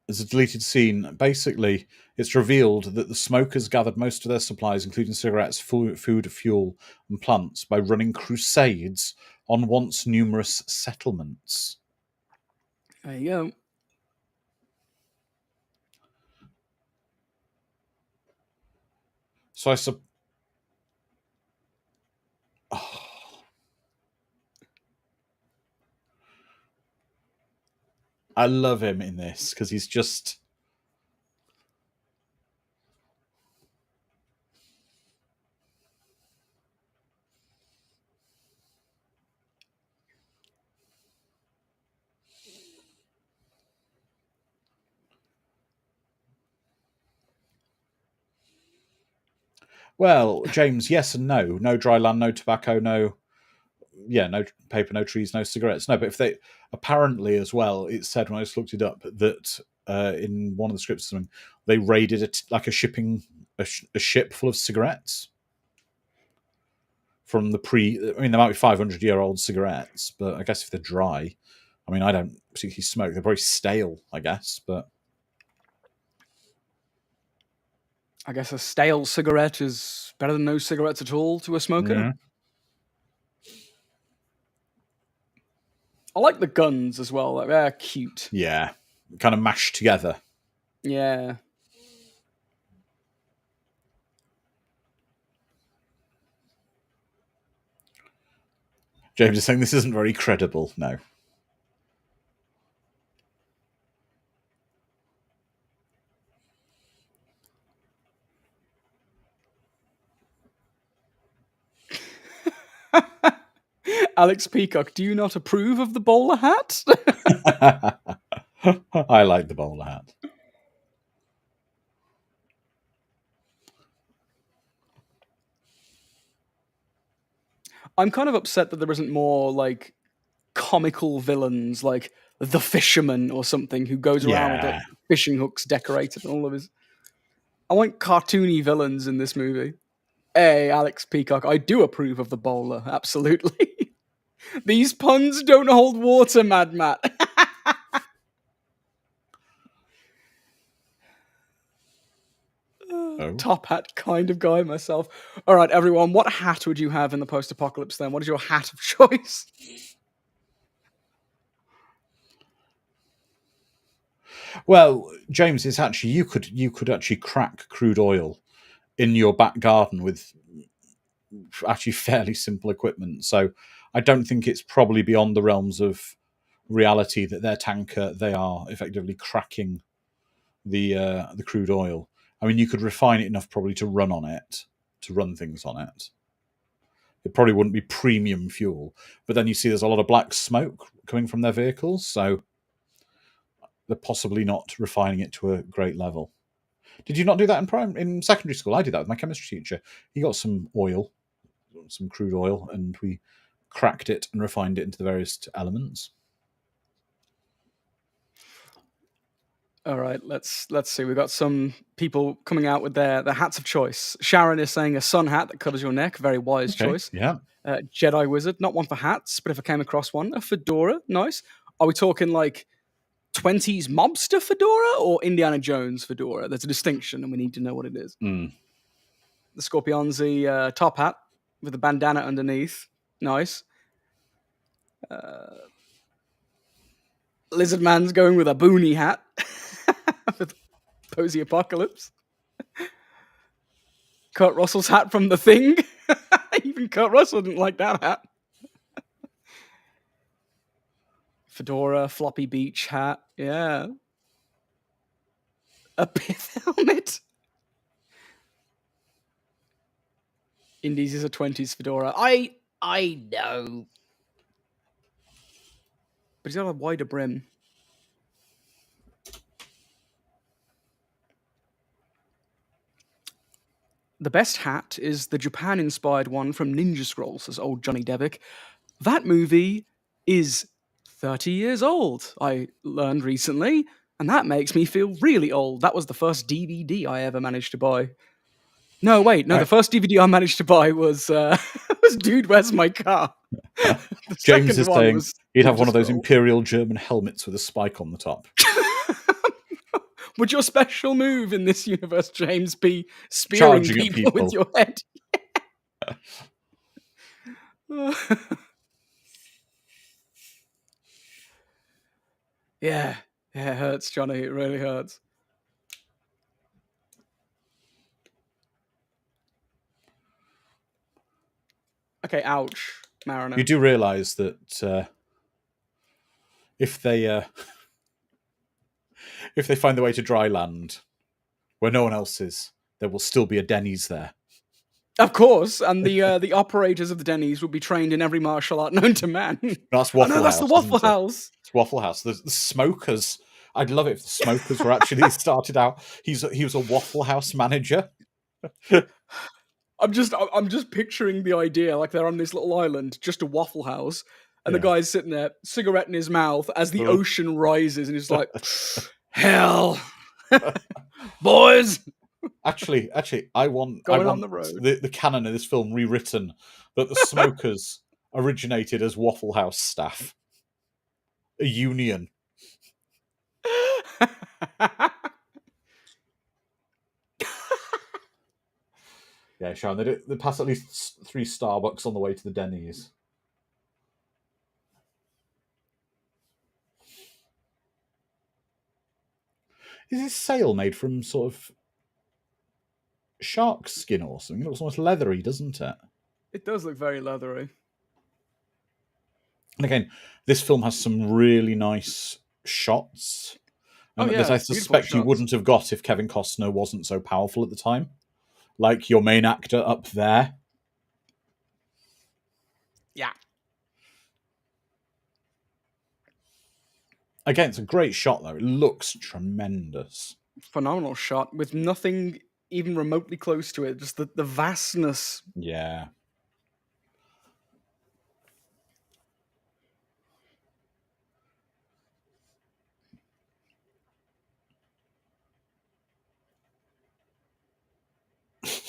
There's a deleted scene. Basically, it's revealed that the smokers gathered most of their supplies, including cigarettes, food, fuel, and plants, by running crusades on once numerous settlements. There you go. So I love him in this because he's just... Well, James, yes and no. No dry land, no tobacco, no paper, no trees, no cigarettes. No, but if they... Apparently, as well, it said when I just looked it up that in one of the scripts, they raided a ship full of cigarettes from the there might be 500-year-old cigarettes, but I guess if they're dry, I mean, I don't particularly smoke. They're very stale, I guess, but... I guess a stale cigarette is better than no cigarettes at all to a smoker. Yeah. I like the guns as well. Like, they're cute. Yeah. Kind of mashed together. Yeah. James is saying this isn't very credible. No. Alex Peacock, do you not approve of the bowler hat? I like the bowler hat. I'm kind of upset that there isn't more like comical villains like the fisherman or something who goes around with like, fishing hooks decorated and all of his... I want cartoony villains in this movie. Hey, Alex Peacock, I do approve of the bowler, absolutely. These puns don't hold water, Mad Matt. Top hat kind of guy myself. All right, everyone, what hat would you have in the post-apocalypse then? What is your hat of choice? Well, James, it's actually you could actually crack crude oil in your back garden with actually fairly simple equipment. So I don't think it's probably beyond the realms of reality that their tanker they are effectively cracking the crude oil. I mean, you could refine it enough probably to run on it, to run things on it. It probably wouldn't be premium fuel, but then you see there's a lot of black smoke coming from their vehicles, so they're possibly not refining it to a great level. Did you not do that in secondary school? I did that with my chemistry teacher. He got some oil, some crude oil, and we cracked it and refined it into the various elements. All right, let's see. We've got some people coming out with their hats of choice. Sharon is saying a sun hat that covers your neck. Very wise choice. Yeah. Jedi wizard, not one for hats, but if I came across one, a fedora, nice. Are we talking like 20s mobster fedora or Indiana Jones fedora? There's a distinction, and we need to know what it is. Mm. The Scorpionzi top hat with the bandana underneath, nice. Lizard Man's going with a boonie hat. With Posey Apocalypse. Kurt Russell's hat from The Thing. Even Kurt Russell didn't like that hat. Fedora, floppy beach hat. Yeah. A pith helmet. Indies is a 20s fedora. I know. But he's got a wider brim. The best hat is the Japan-inspired one from Ninja Scroll, says old Johnny Devick. That movie is 30 years old, I learned recently, and that makes me feel really old. That was the first DVD I ever managed to buy. No, wait, no, the first DVD I managed to buy was Dude, Where's My Car? James is saying he'd have one of those Imperial German helmets with a spike on the top. Would your special move in this universe, James, be spearing people with your head? Yeah, it hurts, Johnny. It really hurts. Okay, ouch, Mariner. You do realise that if they find their way to dry land where no one else is, there will still be a Denny's there. Of course, and the operators of the Denny's will be trained in every martial art known to man. That's Waffle House. That's the Waffle House. It's Waffle House. The smokers. I'd love it if the smokers were actually started out. He was a Waffle House manager. I'm just picturing the idea like they're on this little island, just a Waffle House, and the guy's sitting there, cigarette in his mouth, as the ocean rises, and he's like, "Hell, boys." Actually, I want on the road. The canon of this film rewritten that the smokers originated as Waffle House staff, a union. Yeah, Sean, they pass at least 3 Starbucks on the way to the Denny's. Is this sail made from sort of shark skin or something? It looks almost leathery, doesn't it? It does look very leathery. And again, this film has some really nice shots. And that I suspect you wouldn't have got if Kevin Costner wasn't so powerful at the time. Like your main actor up there. Yeah. Again, it's a great shot, though. It looks tremendous. Phenomenal shot with nothing even remotely close to it. Just the vastness. Yeah.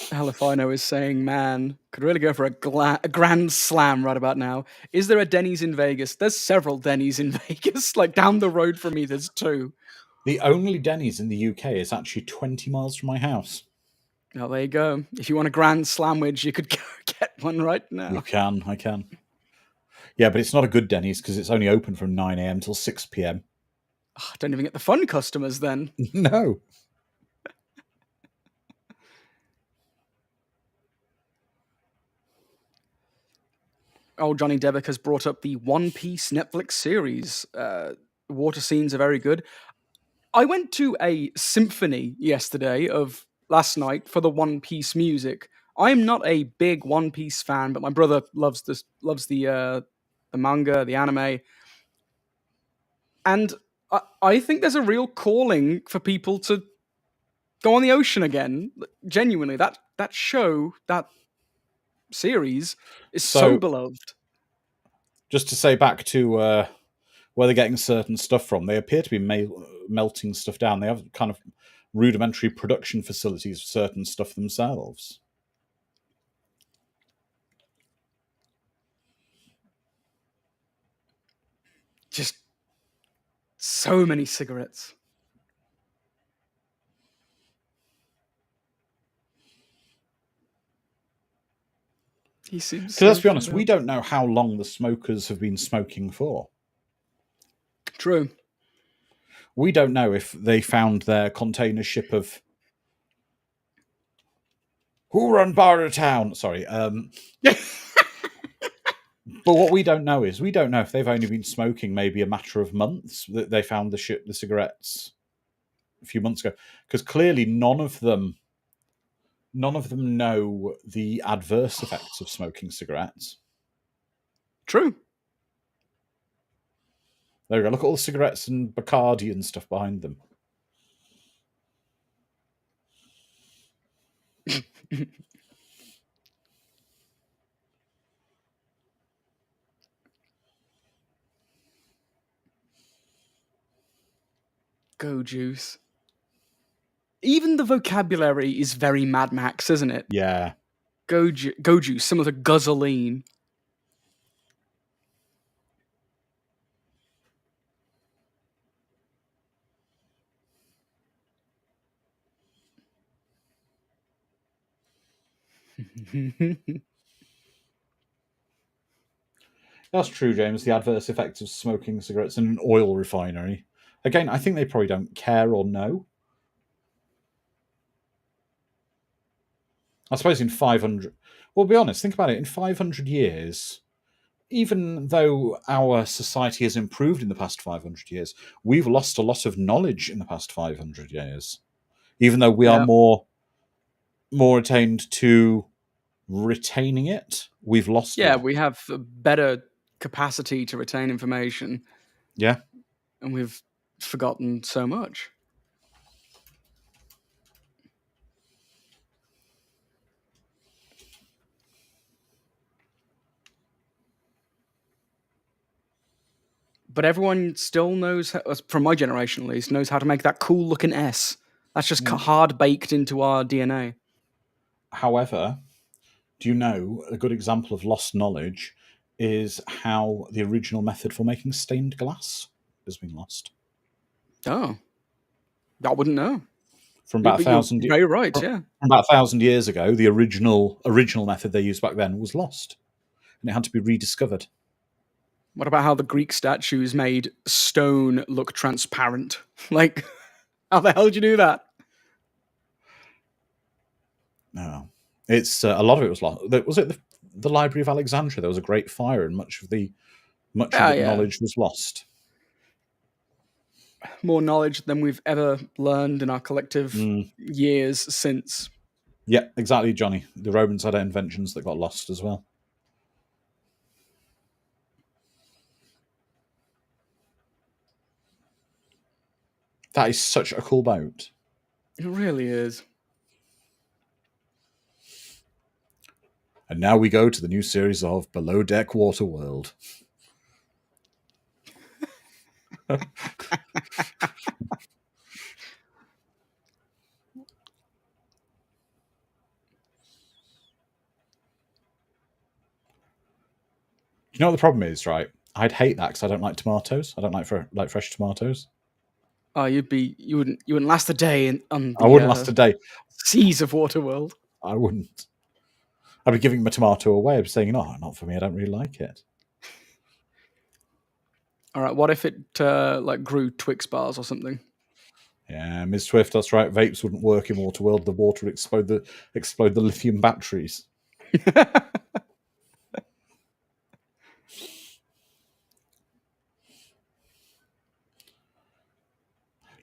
Halifino is saying, man, could really go for a grand slam right about now. Is there a Denny's in Vegas? There's several Denny's in Vegas. Like, down the road from me, there's 2. The only Denny's in the UK is actually 20 miles from my house. Oh, there you go. If you want a grand slamwich, you could go get one right now. I can. Yeah, but it's not a good Denny's because it's only open from 9 a.m. till 6 p.m. I don't even get the fun customers then. No. Oh, Johnny Devick has brought up the One Piece Netflix series. Water scenes are very good. I went to a symphony last night for the One Piece music. I'm not a big One Piece fan, but my brother loves the manga, the anime, and I think there's a real calling for people to go on the ocean again. Genuinely, that show, that series is so beloved. Just to say back to where they're getting certain stuff from, they appear to be melting stuff down. They have kind of rudimentary production facilities for certain stuff themselves. Just so many cigarettes. He seems. Because let's be honest, we don't know how long the smokers have been smoking for. True. We don't know if they found their container ship of who run Barter Town. Sorry. But what we don't know is if they've only been smoking maybe a matter of months. That they found the cigarettes a few months ago, because clearly none of them know the adverse effects of smoking cigarettes. True. There we go. Look at all the cigarettes and Bacardi and stuff behind them. Go juice. Even the vocabulary is very Mad Max, isn't it? Yeah. Go juice, similar to guzzling. That's true, James. The adverse effects of smoking cigarettes in an oil refinery. Again, I think they probably don't care or know. I suppose in 500... Well, be honest, think about it. In 500 years, even though our society has improved in the past 500 years, we've lost a lot of knowledge in the past 500 years. Even though we are more attained to retaining it, we've lost it. Yeah, we have a better capacity to retain information. Yeah. And we've forgotten so much. But everyone still knows, from my generation at least, knows how to make that cool looking S. That's just hard baked into our DNA. However, do you know a good example of lost knowledge is how the original method for making stained glass has been lost? Oh, I wouldn't know. From about 1,000 years. Very right, yeah. From about 1,000 years ago, the original method they used back then was lost, and it had to be rediscovered. What about how the Greek statues made stone look transparent? Like, how the hell did you do that? No, it's a lot of it was lost. Was it the Library of Alexandria? There was a great fire, and much of the knowledge was lost. More knowledge than we've ever learned in our collective years since. Yeah, exactly, Johnny. The Romans had inventions that got lost as well. That is such a cool boat. It really is. And now we go to the new series of Below Deck Waterworld. You know what the problem is, right? I'd hate that because I don't like tomatoes. I don't like fresh tomatoes. Oh, you wouldn't last a day on the, I wouldn't last a day. Seas of Waterworld. I wouldn't. I'd be giving my tomato away. I'd be saying, no, not for me. I don't really like it. All right, what if it like grew Twix bars or something? Yeah, Ms. Swift, that's right. Vapes wouldn't work in Waterworld. The water would explode the lithium batteries.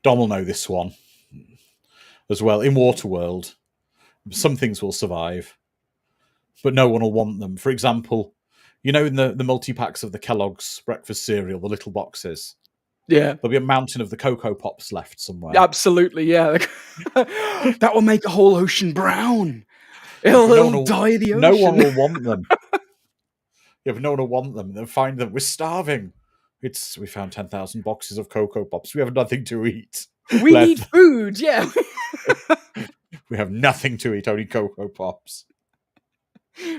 Dom will know this one as well. In Waterworld, some things will survive, but no one will want them. For example, you know, in the multi-packs of the Kellogg's breakfast cereal, the little boxes, Yeah. there'll be a mountain of the Cocoa Pops left somewhere. Absolutely, yeah. That will make a whole ocean brown. It'll dye the ocean. No one will want them. Yeah, but no one will want them. They'll find them. We're starving. We found 10,000 boxes of Cocoa Pops. We have nothing to eat. We need food, yeah. We have nothing to eat, only Cocoa Pops.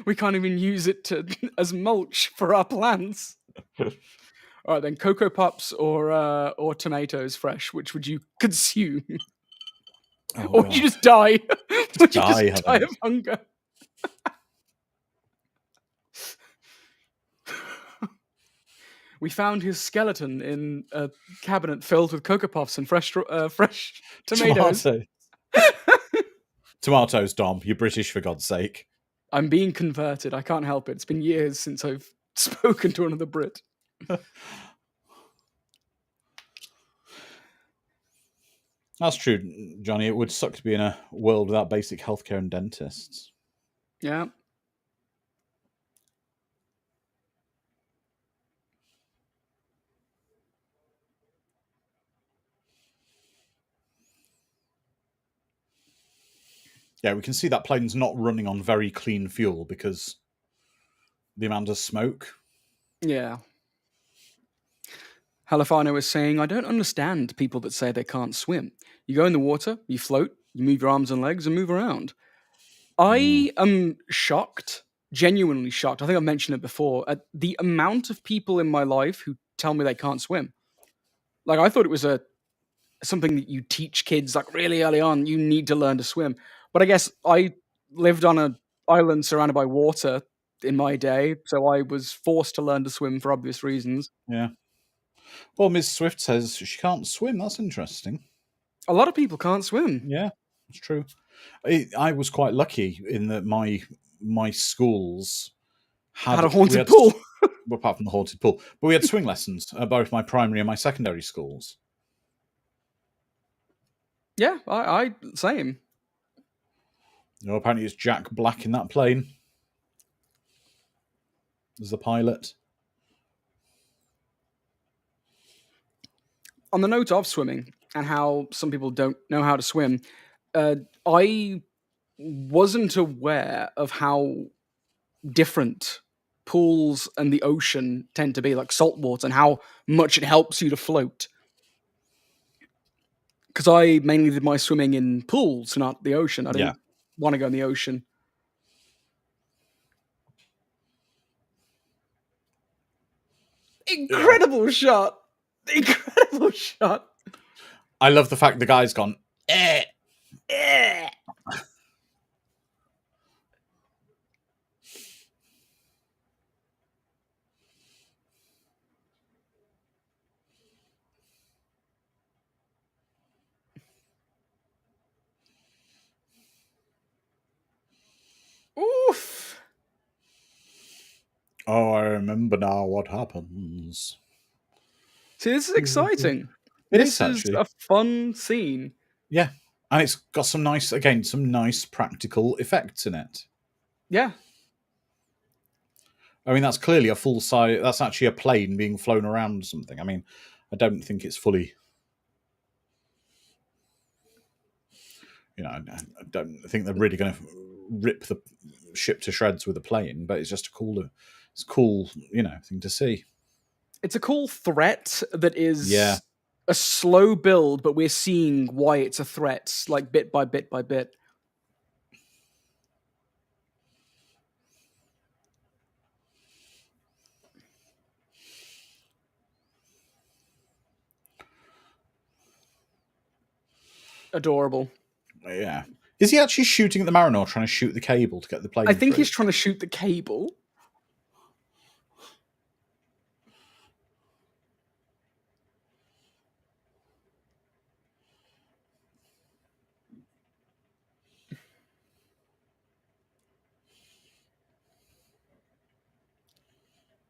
We can't even use it as mulch for our plants. All right, then Cocoa Pops or tomatoes fresh, which would you consume? Or would you just die? Would you just die of hunger? We found his skeleton in a cabinet filled with Cocoa Puffs and fresh tomatoes. Tomatoes, Dom. You're British, for God's sake. I'm being converted. I can't help it. It's been years since I've spoken to another Brit. That's true, Johnny. It would suck to be in a world without basic healthcare and dentists. Yeah. Yeah, we can see that plane's not running on very clean fuel because the amount of smoke. Yeah. Halifano was saying, I don't understand people that say they can't swim. You go in the water, you float, you move your arms and legs and move around. I am shocked, genuinely shocked. I think I've mentioned it before, at the amount of people in my life who tell me they can't swim. Like, I thought it was something that you teach kids like really early on. You need to learn to swim. But I guess I lived on an island surrounded by water in my day, so I was forced to learn to swim for obvious reasons. Yeah. Well, Ms. Swift says she can't swim. That's interesting. A lot of people can't swim. Yeah, it's true. I was quite lucky in that my schools had a haunted pool. Apart from the haunted pool. But we had swing lessons at both my primary and my secondary schools. Yeah, I same. You know, apparently it's Jack Black in that plane as the pilot. On the note of swimming and how some people don't know how to swim, I wasn't aware of how different pools and the ocean tend to be, like salt water, and how much it helps you to float. Because I mainly did my swimming in pools, not the ocean. I didn't want to go in the ocean. Incredible shot! Incredible shot! I love the fact the guy's gone, eh. Oof! Oh, I remember now what happens. See, this is exciting. This is a fun scene. Yeah, and it's got some nice practical effects in it. Yeah. I mean, that's clearly a full size. That's actually a plane being flown around or something. I mean, I don't think it's fully. You know, I don't think they're really going to rip the ship to shreds with a plane, but it's just a cool, thing to see. It's a cool threat that is a slow build, but we're seeing why it's a threat, like bit by bit by bit. Adorable. Yeah. Is he actually shooting at the Mariner or trying to shoot the cable to get the plane? I think he's trying to shoot the cable.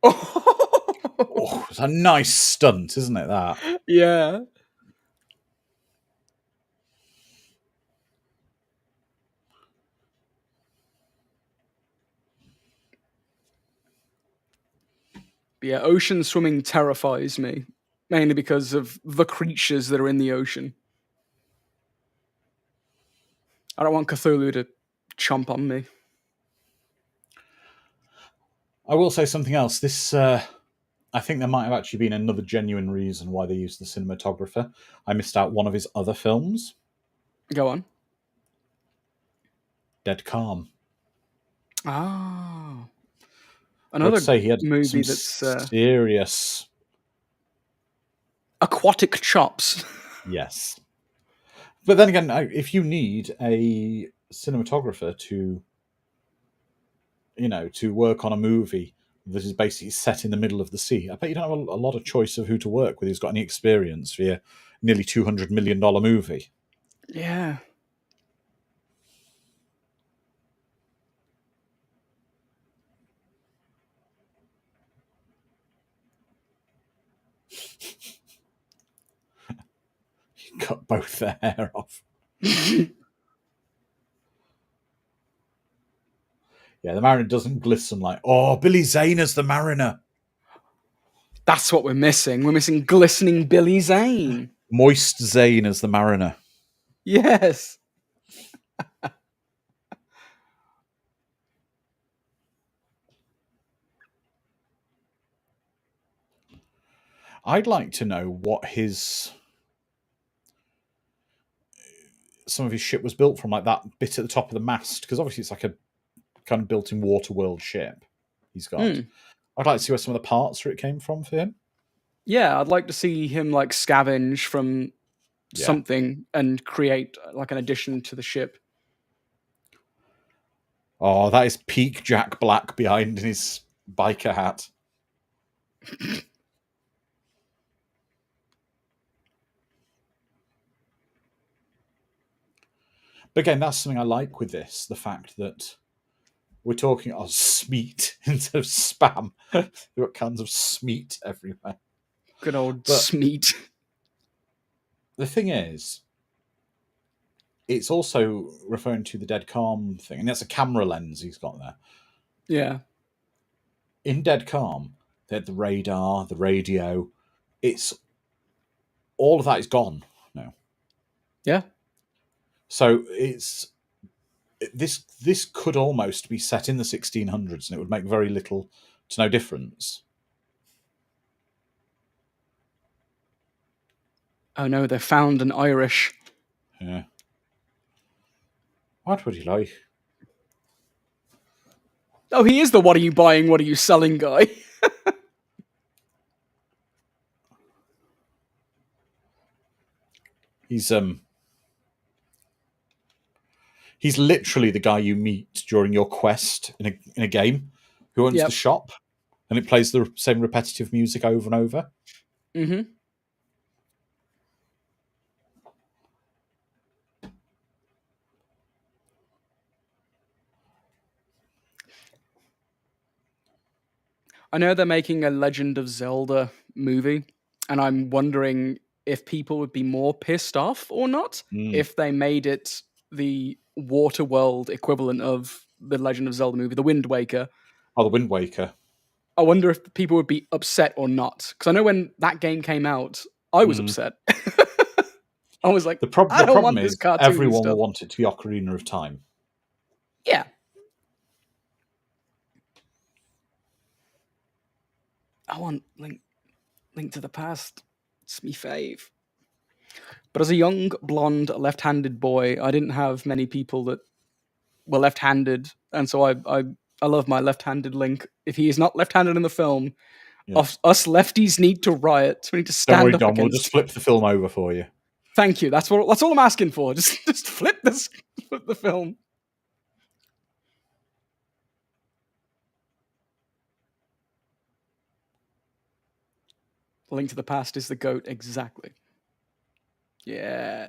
Oh, it's a nice stunt, isn't it, that? Yeah. But yeah, ocean swimming terrifies me, mainly because of the creatures that are in the ocean. I don't want Cthulhu to chomp on me. I will say something else. This, I think there might have actually been another genuine reason why they used the cinematographer. I missed out one of his other films, Go on. Dead Calm. Ah. I Another would say he had movie some that's serious... aquatic chops. Yes. But then again, if you need a cinematographer to, to work on a movie that is basically set in the middle of the sea, I bet you don't have a lot of choice of who to work with who's got any experience for your nearly $200 million movie. Yeah. You cut both their hair off. Yeah, the Mariner doesn't glisten like, oh, Billy Zane as the Mariner. That's what we're missing. We're missing glistening Billy Zane. Moist Zane as the Mariner. Yes. I'd like to know what some of his ship was built from, like that bit at the top of the mast, because obviously it's like a kind of built-in Waterworld ship he's got. I'd like to see where some of the parts for it came from for him. Yeah, I'd like to see him like scavenge from something and create like an addition to the ship. Oh, that is peak Jack Black behind in his biker hat. But again, that's something I like with this, the fact that we're talking smeat instead of spam. There are cans of smeat everywhere. Good old smeat. The thing is, it's also referring to the Dead Calm thing, and that's a camera lens he's got there. Yeah. In Dead Calm, they had the radar, the radio. All of that is gone now. Yeah. So this could almost be set in the 1600s, and it would make very little to no difference. Oh no, they found an Irish. Yeah. What would you like? Oh, he is the what are you buying, what are you selling guy. He's literally the guy you meet during your quest in a game, who owns the shop, and it plays the same repetitive music over and over. Mm-hmm. I know they're making a Legend of Zelda movie, and I'm wondering if people would be more pissed off or not if they made it the Waterworld equivalent of the Legend of Zelda movie, The Wind Waker. Oh, The Wind Waker. I wonder if people would be upset or not. Because I know when that game came out, I was upset. I was like, the problem want is this cartoony everyone stuff. will want it to be Ocarina of Time. Yeah. I want Link to the Past. It's me fave. But as a young, blonde, left-handed boy, I didn't have many people that were left-handed, and so I love my left-handed Link. If he is not left-handed in the film, us lefties need to riot. We need to stand Don't worry, up Dom. against. We'll just flip the film over for you. Thank you. That's all I'm asking for. Just flip the film. Link to the Past is the GOAT, exactly. Yeah.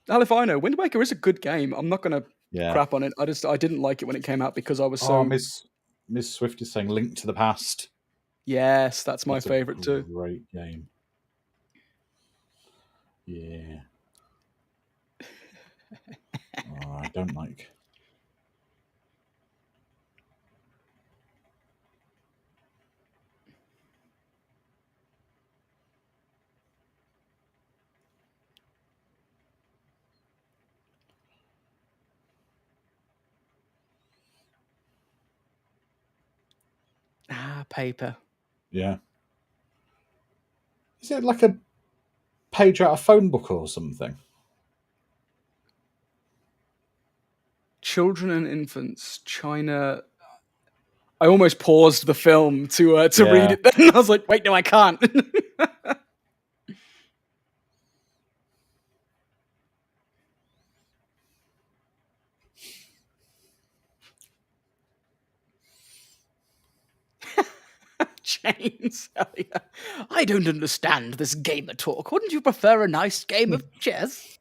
Hell if I know. Wind Waker is a good game. I'm not gonna crap on it. I didn't like it when it came out because I was so Ms. Swift is saying Link to the Past. Yes, that's my That's favourite too. Great game. Yeah. Oh, I don't like. Paper. Yeah. Is it like a page out of a phone book or something? Children and infants, China. I almost paused the film to read it. Then I was like, "Wait, no, I can't." James, I don't understand this gamer talk. Wouldn't you prefer a nice game of chess?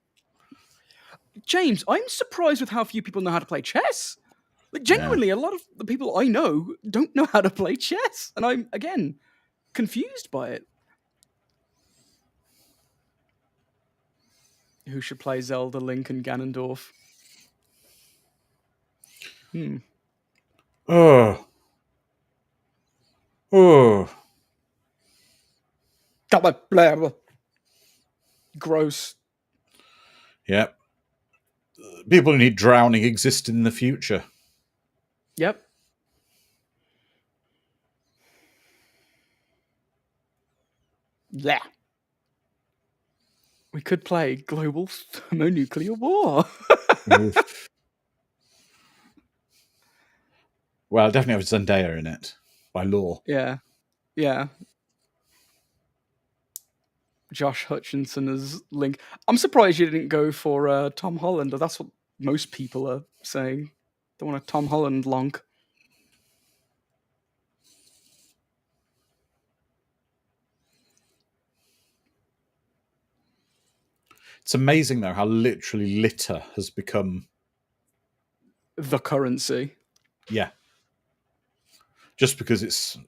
James, I'm surprised with how few people know how to play chess. Like, genuinely, a lot of the people I know don't know how to play chess. And I'm, again, confused by it. Who should play Zelda, Link, and Ganondorf? Oh. Gross. Yep. People who need drowning exist in the future. Yep. Yeah. We could play Global Thermonuclear War. Well, definitely have Zendaya in it, by law. Yeah. Yeah. Josh Hutcherson as Link. I'm surprised you didn't go for Tom Holland. That's what most people are saying. They want a Tom Holland Lonk. It's amazing, though, how literally litter has become the currency. Yeah. Just because it's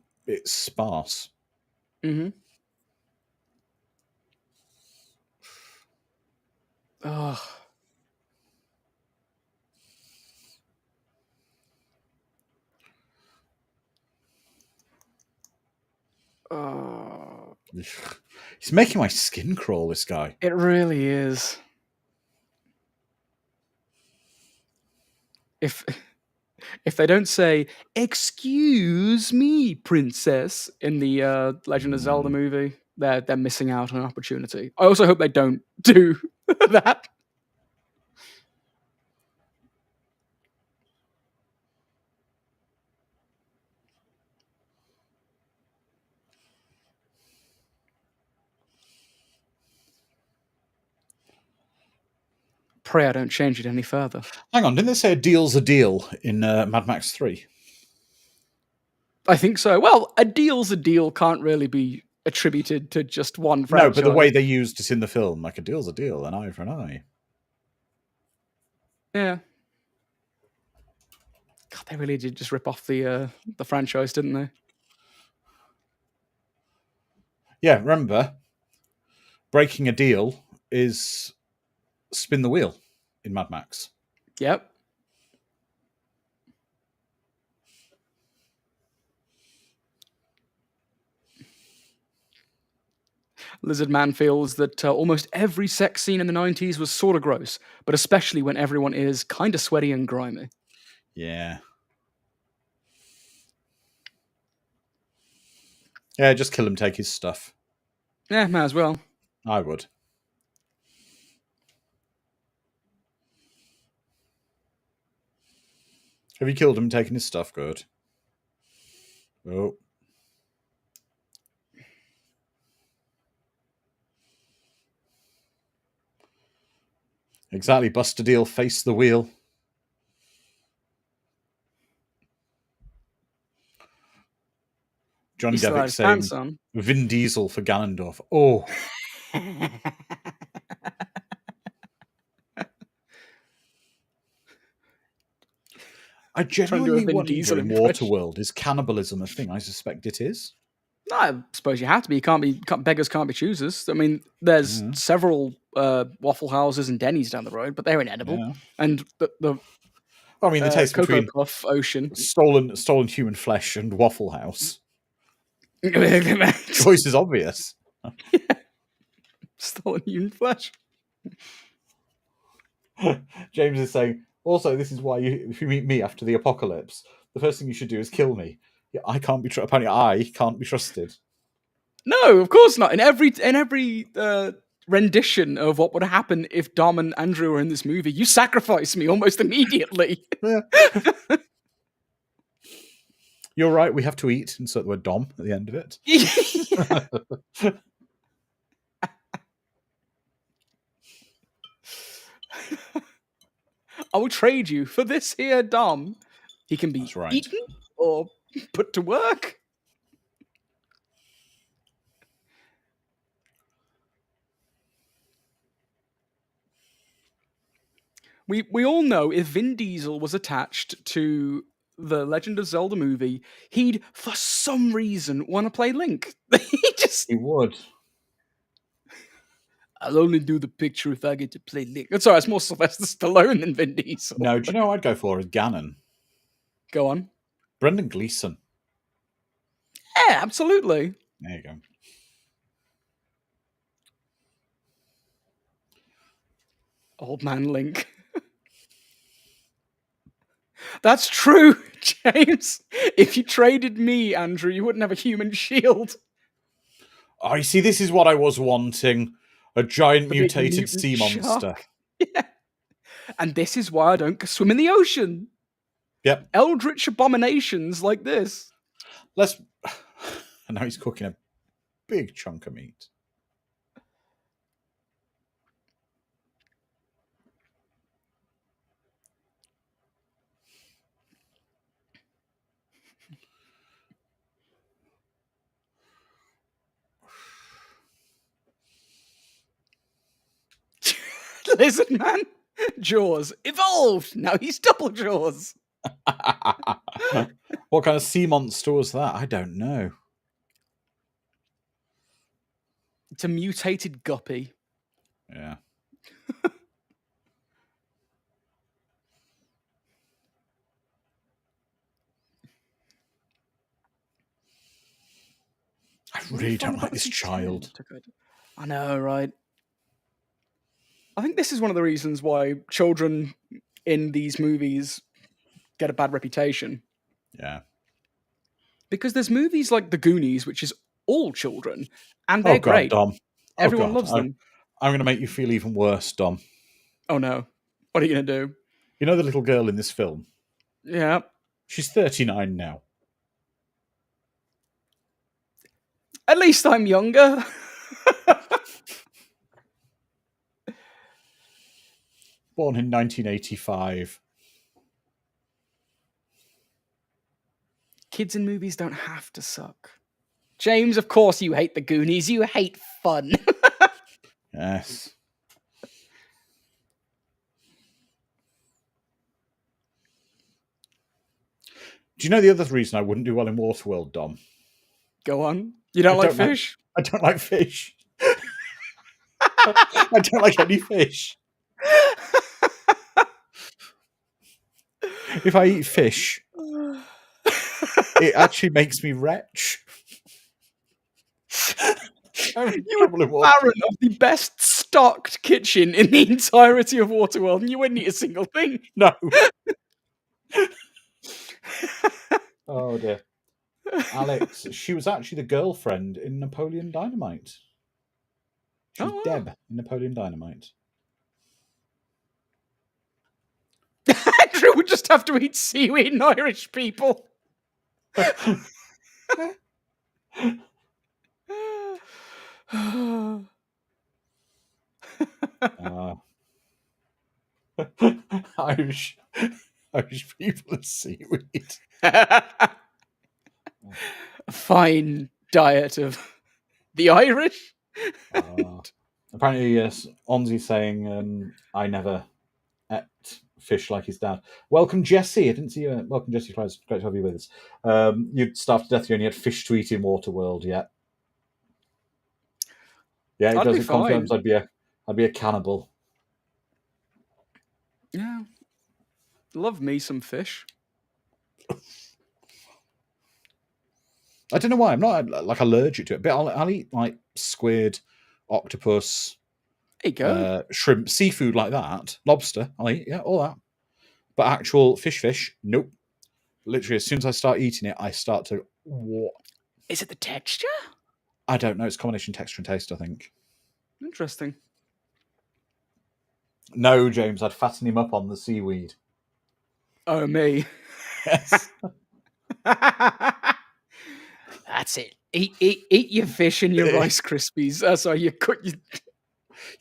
sparse. Mm-hmm. Ugh. He's making my skin crawl, this guy. It really is. If they don't say, "Excuse me, princess," in the Legend of Zelda movie, they're missing out on an opportunity. I also hope they don't do that. Pray I don't change it any further. Hang on, didn't they say a deal's a deal in Mad Max 3? I think so. Well, a deal's a deal can't really be attributed to just one franchise. No, but the way they used it in the film, like a deal's a deal, an eye for an eye. Yeah. God, they really did just rip off the franchise, didn't they? Yeah, remember, breaking a deal is spin the wheel in Mad Max. Yep. Lizard Man feels that almost every sex scene in the 90s was sort of gross, but especially when everyone is kind of sweaty and grimy. Yeah. Yeah, just kill him, take his stuff. Yeah, might as well. I would. Have you killed him, taken his stuff? Good. Oh. Exactly. Bust a deal, face the wheel. Johnny Devick saying Vin Diesel for Ganondorf. Oh. I Trying to do a genuinely Vin wonder Diesel in impression. Waterworld, is cannibalism a thing? I suspect it is. No, I suppose you have to be. Beggars can't be choosers. I mean, there's several Waffle Houses and Denny's down the road, but they're inedible. Yeah. And the I mean, the taste Cocoa between Puff Ocean. stolen human flesh and Waffle House. Choice is obvious. Stolen human flesh. James is saying, also, this is why if you meet me after the apocalypse, the first thing you should do is kill me. Yeah, I can't be apparently I can't be trusted. No, of course not. In every rendition of what would happen if Dom and Andrew were in this movie, you sacrifice me almost immediately. Yeah. You're right, we have to eat, insert the word Dom at the end of it. I will trade you for this here Dom. He can be eaten or put to work. We all know if Vin Diesel was attached to the Legend of Zelda movie, he'd, for some reason, want to play Link. He would. I'll only do the picture if I get to play Link. Sorry, it's more Sylvester Stallone than Vin Diesel. No, do you know what I'd go for? Is Ganon. Go on. Brendan Gleeson. Yeah, absolutely. There you go. Old man Link. That's true, James. If you traded me, Andrew, you wouldn't have a human shield. Oh, you see, this is what I was wanting. A giant The big mutated mutant sea shark. monster. Yeah. And this is why I don't swim in the ocean. Yep. Eldritch abominations like this. And now he's cooking a big chunk of meat. Lizard man. Jaws evolved. Now he's double Jaws. What kind of sea monster was that? I don't know. It's a mutated guppy. Yeah. I really don't like this child. I know, right? I think this is one of the reasons why children in these movies get a bad reputation. Yeah. Because there's movies like The Goonies, which is all children, and they're great. Dom. Everyone loves them. I'm going to make you feel even worse, Dom. Oh no. What are you going to do? You know the little girl in this film? Yeah. She's 39 now. At least I'm younger. Born in 1985. Kids in movies don't have to suck. James, of course you hate The Goonies. You hate fun. Yes. Do you know the other reason I wouldn't do well in Waterworld, Dom? Go on. You don't like fish? I don't like fish. I don't like any fish. If I eat fish, it actually makes me retch. You were baron of the best stocked kitchen in the entirety of Waterworld, and you wouldn't eat a single thing. No. Oh dear. Alex, she was actually the girlfriend in Napoleon Dynamite. She was Deb in Napoleon Dynamite. Andrew would just have to eat seaweed and Irish people. Irish people and seaweed. A fine diet of the Irish. Apparently, yes. Onzi's saying, I never ate fish like his dad. Welcome, Jesse. I didn't see you. Welcome, Jesse. It's great to have you with us. You'd starved to death. You only had fish to eat in Waterworld yet. Yeah, it I'd does. be It confirms fine. I'd be a cannibal. Yeah. Love me some fish. I don't know why. I'm not like allergic to it, but I'll eat like squid, octopus, There you go. shrimp, seafood like that, lobster. I'll eat, yeah, all that. But actual fish, nope. Literally, as soon as I start eating it, I start to. What? Is it the texture? I don't know. It's a combination texture and taste, I think. Interesting. No, James, I'd fatten him up on the seaweed. Oh, me. Yes. That's it. Eat your fish and your Rice Krispies. Sorry, your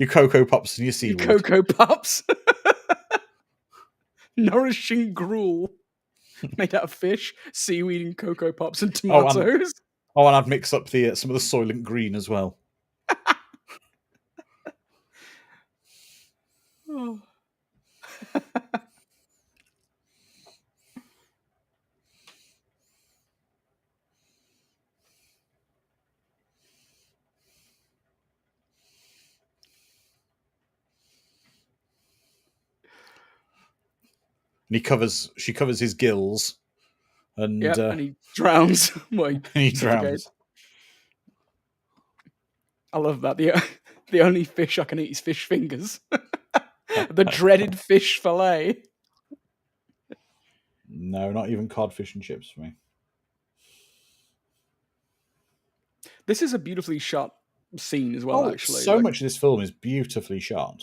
Cocoa Pops and your seaweed. Cocoa Pups. Nourishing gruel made out of fish, seaweed, and Cocoa Pops and tomatoes. And I'd mix up some of the Soylent Green as well. Oh. And she covers his gills, and and he drowns. And he drowns. I love that. The only fish I can eat is fish fingers. The dreaded fish fillet. No, not even codfish and chips for me. This is a beautifully shot scene as well, actually. So much of this film is beautifully shot.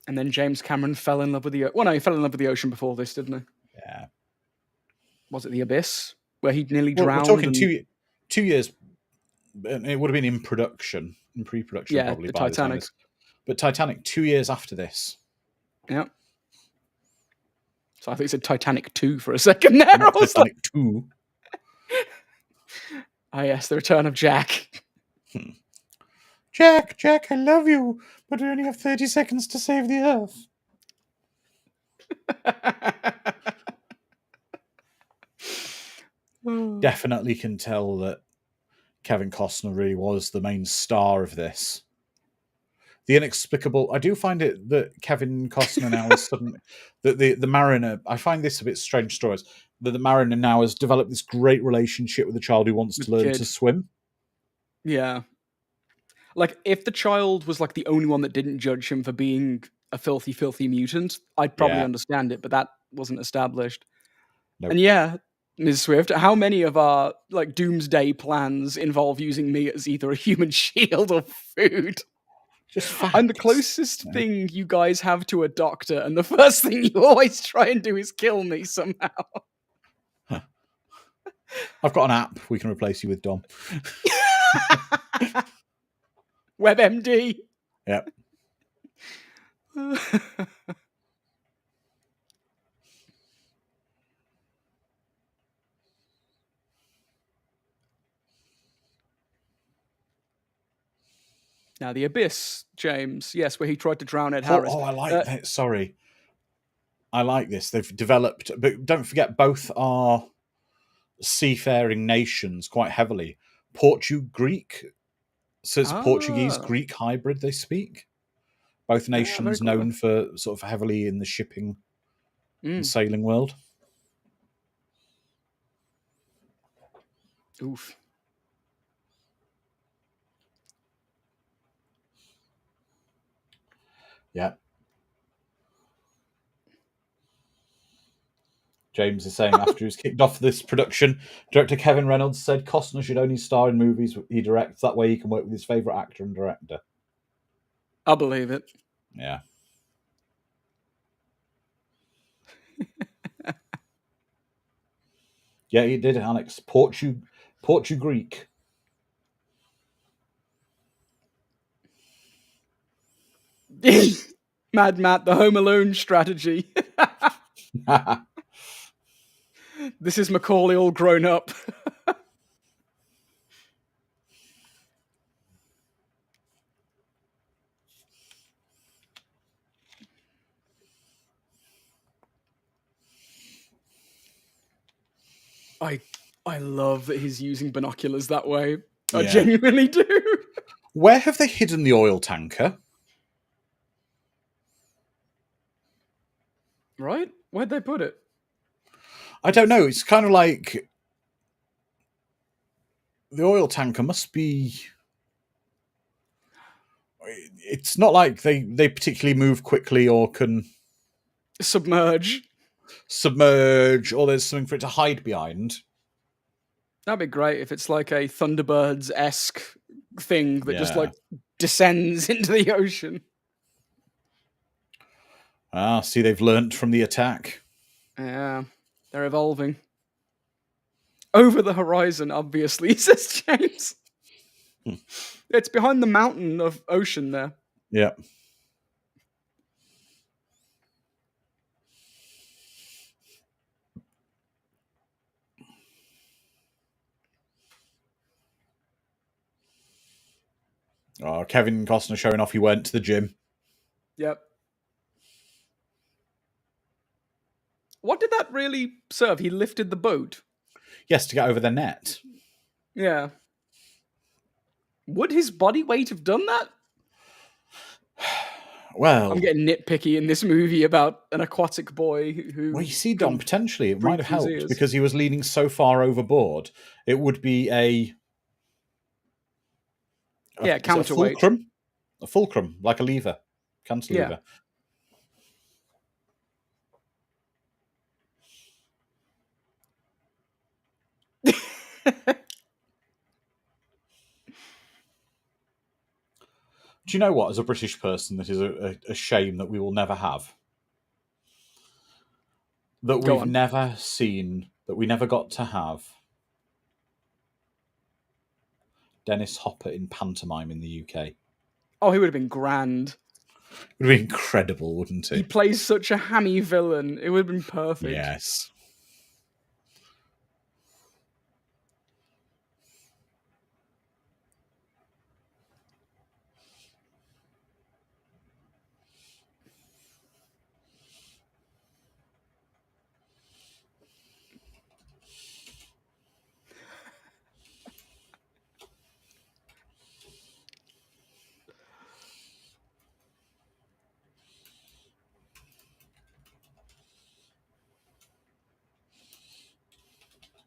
And then James Cameron fell in love with the... Well, no, he fell in love with the ocean before this, didn't he? Yeah. Was it The Abyss? Where he nearly drowned? We're talking 2 years... It would have been in production, in pre-production probably. The by Titanic. But Titanic, 2 years after this. Yeah. So I think it said Titanic 2 for a second there. Titanic 2. Ah, yes, the return of Jack. Jack, I love you, but we only have 30 seconds to save the Earth. Definitely can tell that Kevin Costner really was the main star of this. The inexplicable. I do find it that Kevin Costner now is suddenly the mariner. I find this a bit strange stories. That the mariner now has developed this great relationship with the child who wants to learn to swim. Yeah. Like, if the child was like the only one that didn't judge him for being a filthy, filthy mutant, I'd probably understand it, but that wasn't established. Nope. And yeah, Ms. Swift, how many of our like doomsday plans involve using me as either a human shield or food? I'm the closest thing you guys have to a doctor, and the first thing you always try and do is kill me somehow. Huh. I've got an app we can replace you with, Dom. WebMD. Yep. Now, The Abyss, James. Yes, where he tried to drown Ed Harris. Oh, I like that. Sorry. I like this. They've developed, but don't forget, both are seafaring nations quite heavily. Greek. So it's Portuguese-Greek hybrid they speak. Both nations known for sort of heavily in the shipping and sailing world. Oof. Yeah. James is saying after he was kicked off this production, director Kevin Reynolds said Costner should only star in movies he directs. That way he can work with his favourite actor and director. I believe it. Yeah. Yeah, he did, Alex. Greek. Mad Matt, the Home Alone strategy. This is Macaulay all grown up. I love that he's using binoculars that way. I Yeah. genuinely do. Where have they hidden the oil tanker? Right? Where'd they put it? I don't know. It's kind of like the oil tanker must be. It's not like they particularly move quickly or can Submerge. submerge, or there's something for it to hide behind. That'd be great if it's like a Thunderbirds-esque thing that just Yeah. like descends into the ocean. Ah, see, they've learnt from the attack. Yeah, they're evolving. Over the horizon, obviously, says James. It's behind the mountain of ocean there. Yeah. Oh, Kevin Costner showing off he went to the gym. Yep. What did that really serve? He lifted the boat. Yes, to get over the net. Yeah. Would his body weight have done that? Well, I'm getting nitpicky in this movie about an aquatic boy who. well, you see, Dom, potentially it might have breathe through his helped ears. because he was leaning so far overboard. It would be a Yeah, is it counterweight. a fulcrum, like a lever, cantilever. Do you know what, as a British person, that is a shame that we will never have? That Go we've on. never seen, that we never got to have Dennis Hopper in pantomime in the UK. Oh, he would have been grand. It would be incredible, wouldn't He it? plays such a hammy villain. It would have been perfect. Yes.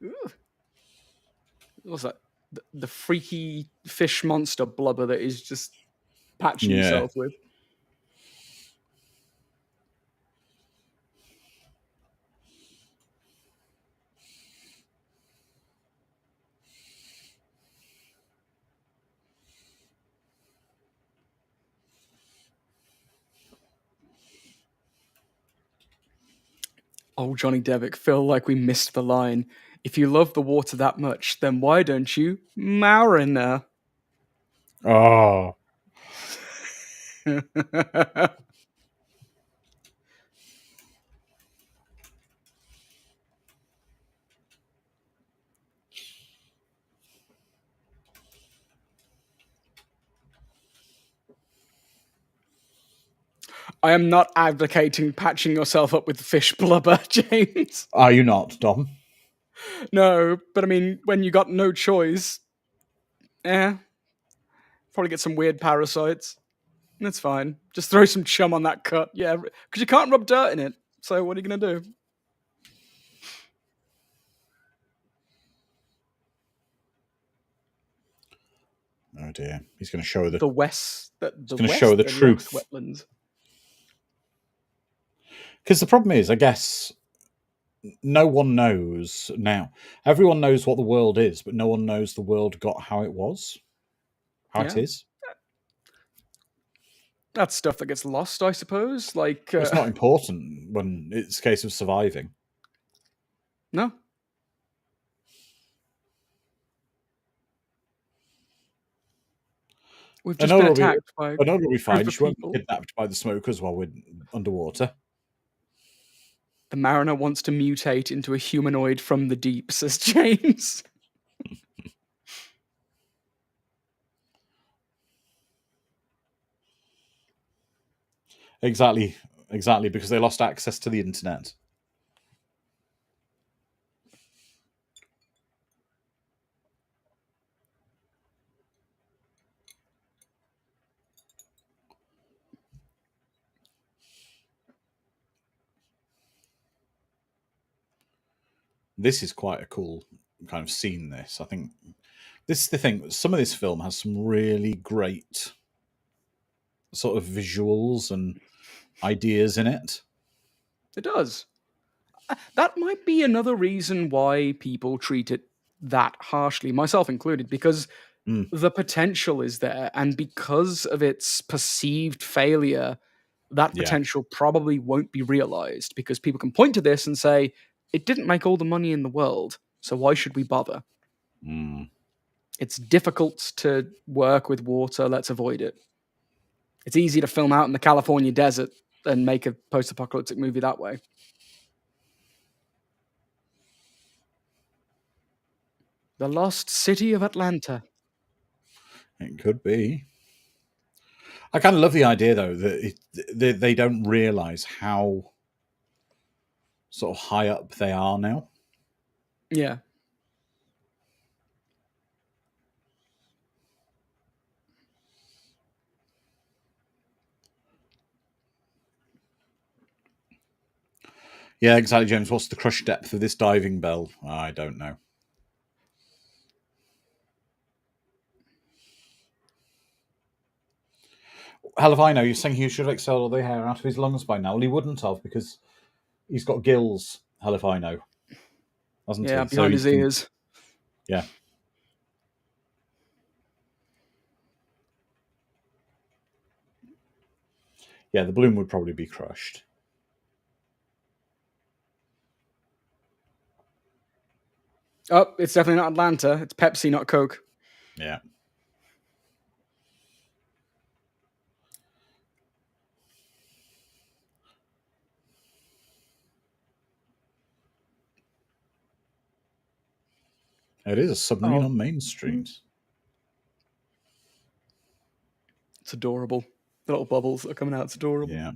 Ooh. What's that? The freaky fish monster blubber that is just patching Yeah. himself with. Oh, Johnny Devick, feel like we missed the line. If you love the water that much, then why don't you mariner? Oh. I am not advocating patching yourself up with fish blubber, James. Are you not, Dom? No, but I mean, when you got no choice, probably get some weird parasites. That's fine. Just throw some chum on that cut. Yeah, because you can't rub dirt in it. So what are you going to do? Oh dear. He's going to show The West. He's going to show the truth. Wetlands. Because the problem is, I guess, no one knows now. Everyone knows what the world is, but no one knows the world got how it was. How it Yeah. is. That's stuff that gets lost, I suppose. Like It's not important when it's a case of surviving. No. We've just been attacked by. I know it'll be fine. of She won't be people. kidnapped by the smokers while we're underwater. The mariner wants to mutate into a humanoid from the deep, says James. Exactly, because they lost access to the internet. this is quite a cool kind of scene. This, I think, this is the thing. Some of this film has some really great sort of visuals and ideas in it. It does. That might be another reason why people treat it that harshly, myself included, because the potential is there, and because of its perceived failure, that Yeah. potential probably won't be realized, because people can point to this and say, it didn't make all the money in the world, so why should we bother? It's difficult to work with water, let's avoid it. It's easy to film out in the California desert and make a post-apocalyptic movie that way. The Lost City of Atlanta. It could be. I kind of love the idea, though, that they don't realize how sort of high up they are now. Yeah. Yeah, exactly, James. What's the crush depth of this diving bell? I don't know. Hell if I know. You're saying he should have expelled all the hair out of his lungs by now. Well, he wouldn't have, because he's got gills. Hell if I know. Hasn't he? Behind his ears. Yeah. Yeah, the balloon would probably be crushed. Oh, it's definitely not Atlanta. It's Pepsi, not Coke. Yeah. It is a submarine on Main Street. It's adorable. The little bubbles that are coming out. It's adorable. Yeah.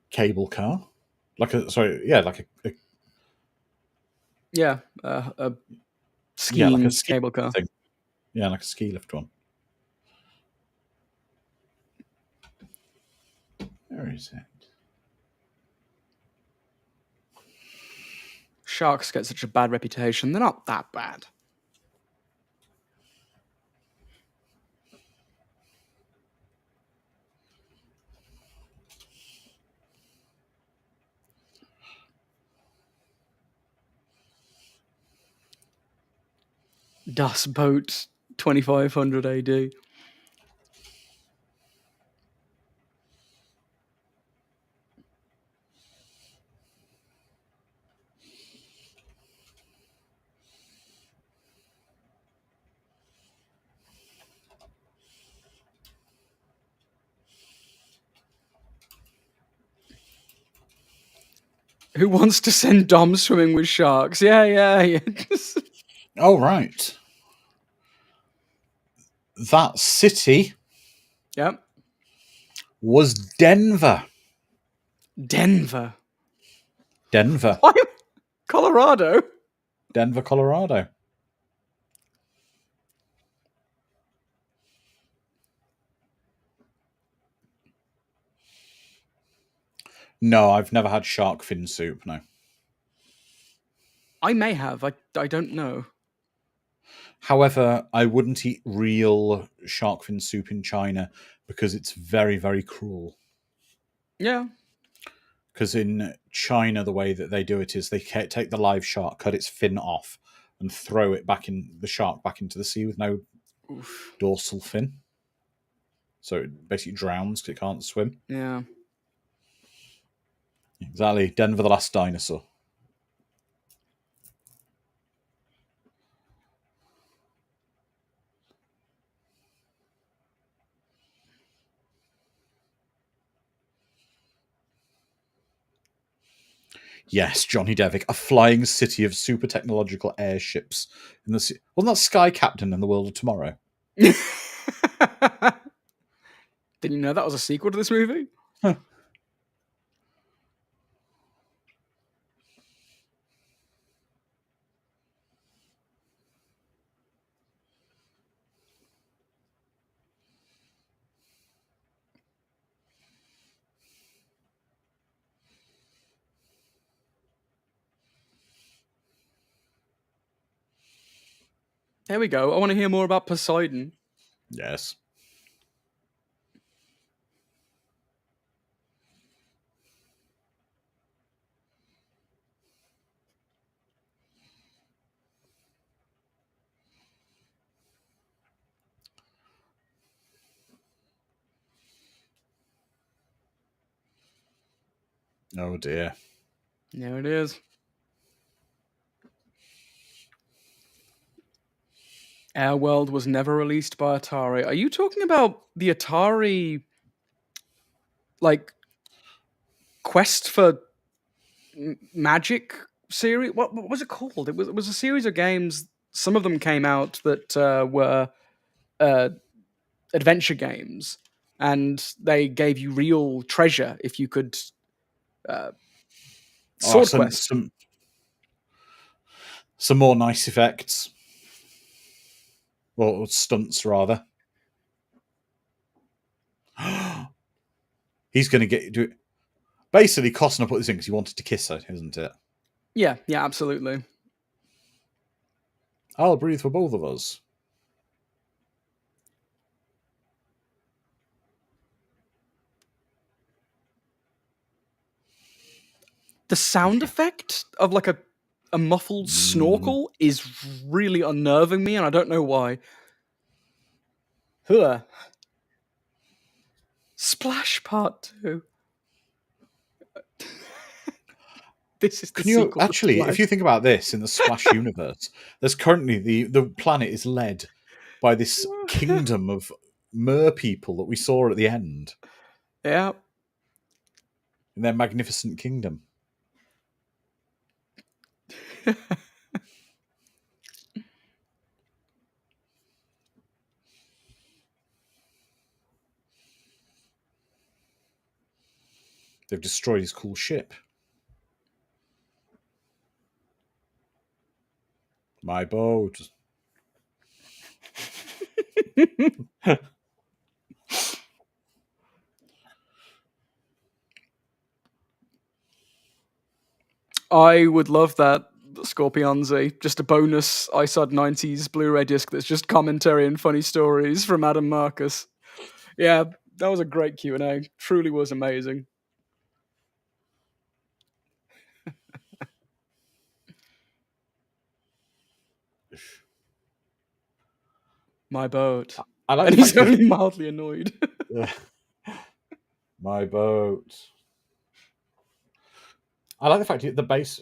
Cable car, like a ski cable car thing. Yeah, like a ski lift one. Where is it? Sharks get such a bad reputation. They're not that bad. Das Boat 2500 AD. Who wants to send Dom swimming with sharks? Yeah. Oh, right. That city was Denver. Denver. Why? Colorado? Denver, Colorado. No, I've never had shark fin soup, no. I may have. I don't know. However, I wouldn't eat real shark fin soup in China because it's very, very cruel. Yeah. Because in China, the way that they do it is they take the live shark, cut its fin off, and throw it back into the sea with no dorsal fin. So it basically drowns because it can't swim. Yeah. Exactly. Denver the Last Dinosaur. Yes, Johnny Devick, a flying city of super technological airships. Wasn't that Sky Captain in the World of Tomorrow? Didn't you know that was a sequel to this movie? Huh. There we go. I want to hear more about Poseidon. Yes. Oh dear. There it is. Our World was never released by Atari. Are you talking about the Atari, like, Quest for Magic series? What was it called? It was a series of games. Some of them came out that were adventure games, and they gave you real treasure if you could. Sword Quest. Some more nice effects. Or stunts, rather. He's going to do it. Basically, Costner put this in because he wanted to kiss her, isn't it? Yeah, absolutely. I'll breathe for both of us. The sound effect of like a muffled snorkel is really unnerving me, and I don't know why. Huh. Splash Part 2. This is the sequel. Actually, if you think about this, in the Splash universe, there's currently the planet is led by this kingdom of mer people that we saw at the end. Yeah. In their magnificent kingdom. They've destroyed his cool ship. My boat. I would love that, Scorpionzi. Just a bonus iSod 90s Blu-ray disc that's just commentary and funny stories from Adam Marcus. Yeah, that was a great Q&A. Truly was amazing. My boat. And he's only mildly annoyed. My boat. I like the fact the base.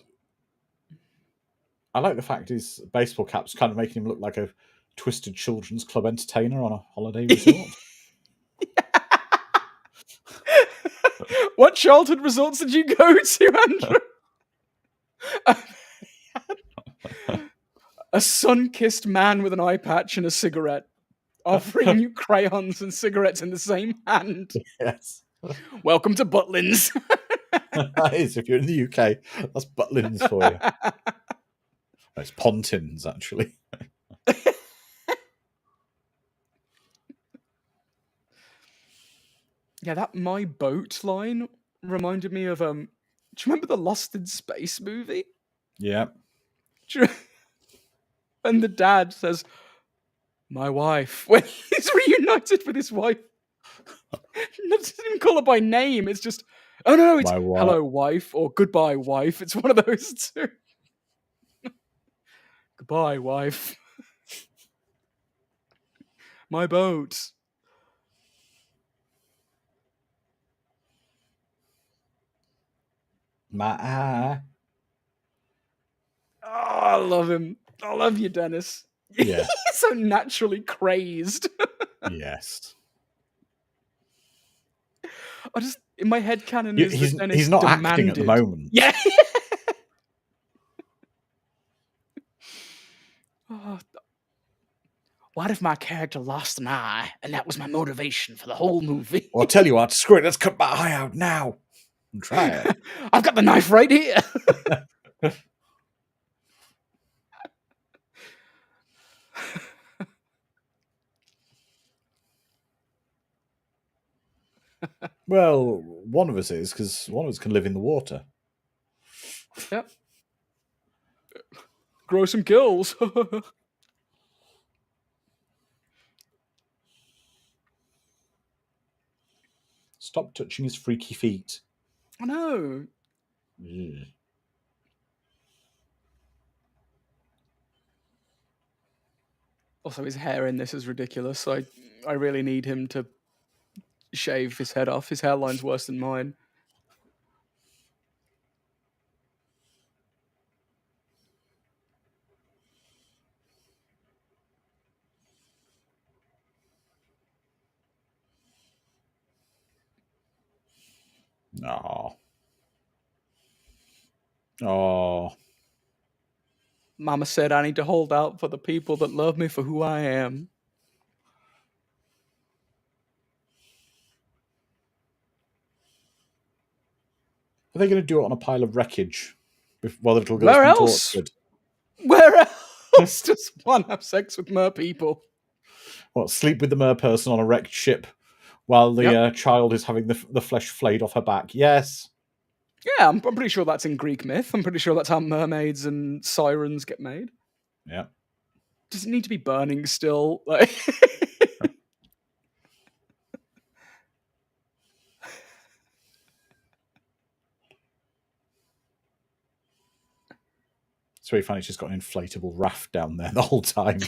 I like the fact his baseball cap's kind of making him look like a twisted children's club entertainer on a holiday resort. What childhood resorts did you go to, Andrew? A sun-kissed man with an eye patch and a cigarette, offering you crayons and cigarettes in the same hand. Yes. Welcome to Butlins. That is, if you're in the UK, that's Butlins for you. It's Pontins, actually. Yeah, that My Boat line reminded me of, do you remember the Lost in Space movie? Yeah. And the dad says, my wife, when he's reunited with his wife. Doesn't even call her by name, it's just, oh no, it's hello wife, or goodbye wife, it's one of those two. Goodbye wife. My boat. My Oh, I love him. I love you, Dennis. Yeah. He's so naturally crazed. Yes. I just, in my head canon, is he's, that Dennis he's not demanded. acting at the moment. Yeah. Oh, what if my character lost an eye, and that was my motivation for the whole movie? Well, I'll tell you what, screw it, let's cut my eye out now. And try it. I've got the knife right here. Well, one of us is, because one of us can live in the water. Yep. Grow some kills. Stop touching his freaky feet. I know. Ugh. Also, his hair in this is ridiculous. I really need him to shave his head off. His hairline's worse than mine. Oh. Oh. Mama said I need to hold out for the people that love me for who I am. Are they going to do it on a pile of wreckage while the little girl's Where been else? tortured? Where else does one have sex with mer people? What, sleep with the mer person on a wrecked ship while the child is having the flesh flayed off her back? Yes. Yeah, I'm pretty sure that's in Greek myth. I'm pretty sure that's how mermaids and sirens get made. Yeah. Does it need to be burning still? Like... It's very funny. She's got an inflatable raft down there the whole time.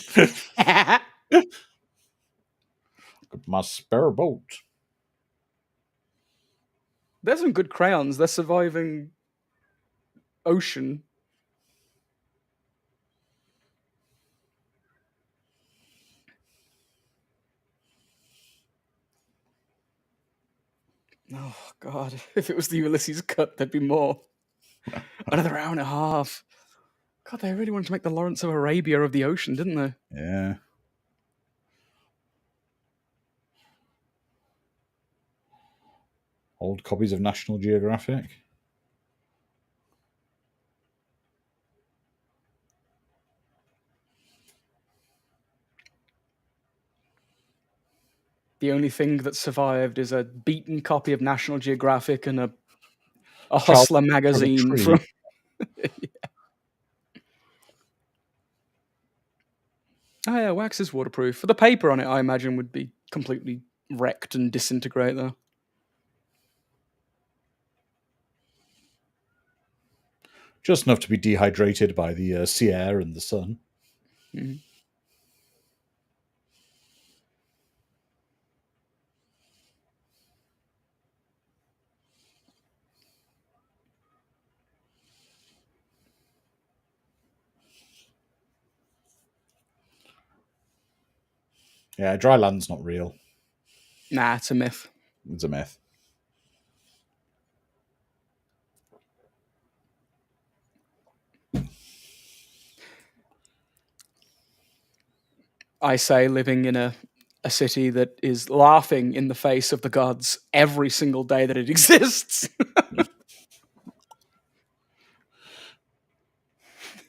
My spare boat. There's some good crayons. They're surviving ocean. Oh, God. If it was the Ulysses cut, there'd be more. Another hour and a half. God, they really wanted to make the Lawrence of Arabia of the ocean, didn't they? Yeah. Old copies of National Geographic. The only thing that survived is a beaten copy of National Geographic and a Hustler magazine from... Yeah. Oh yeah, wax is waterproof. The paper on it, I imagine, would be completely wrecked and disintegrate, though. Just enough to be dehydrated by the sea air and the sun. Mm. Yeah, dry land's not real. Nah, it's a myth. It's a myth. I say living in a city that is laughing in the face of the gods every single day that it exists.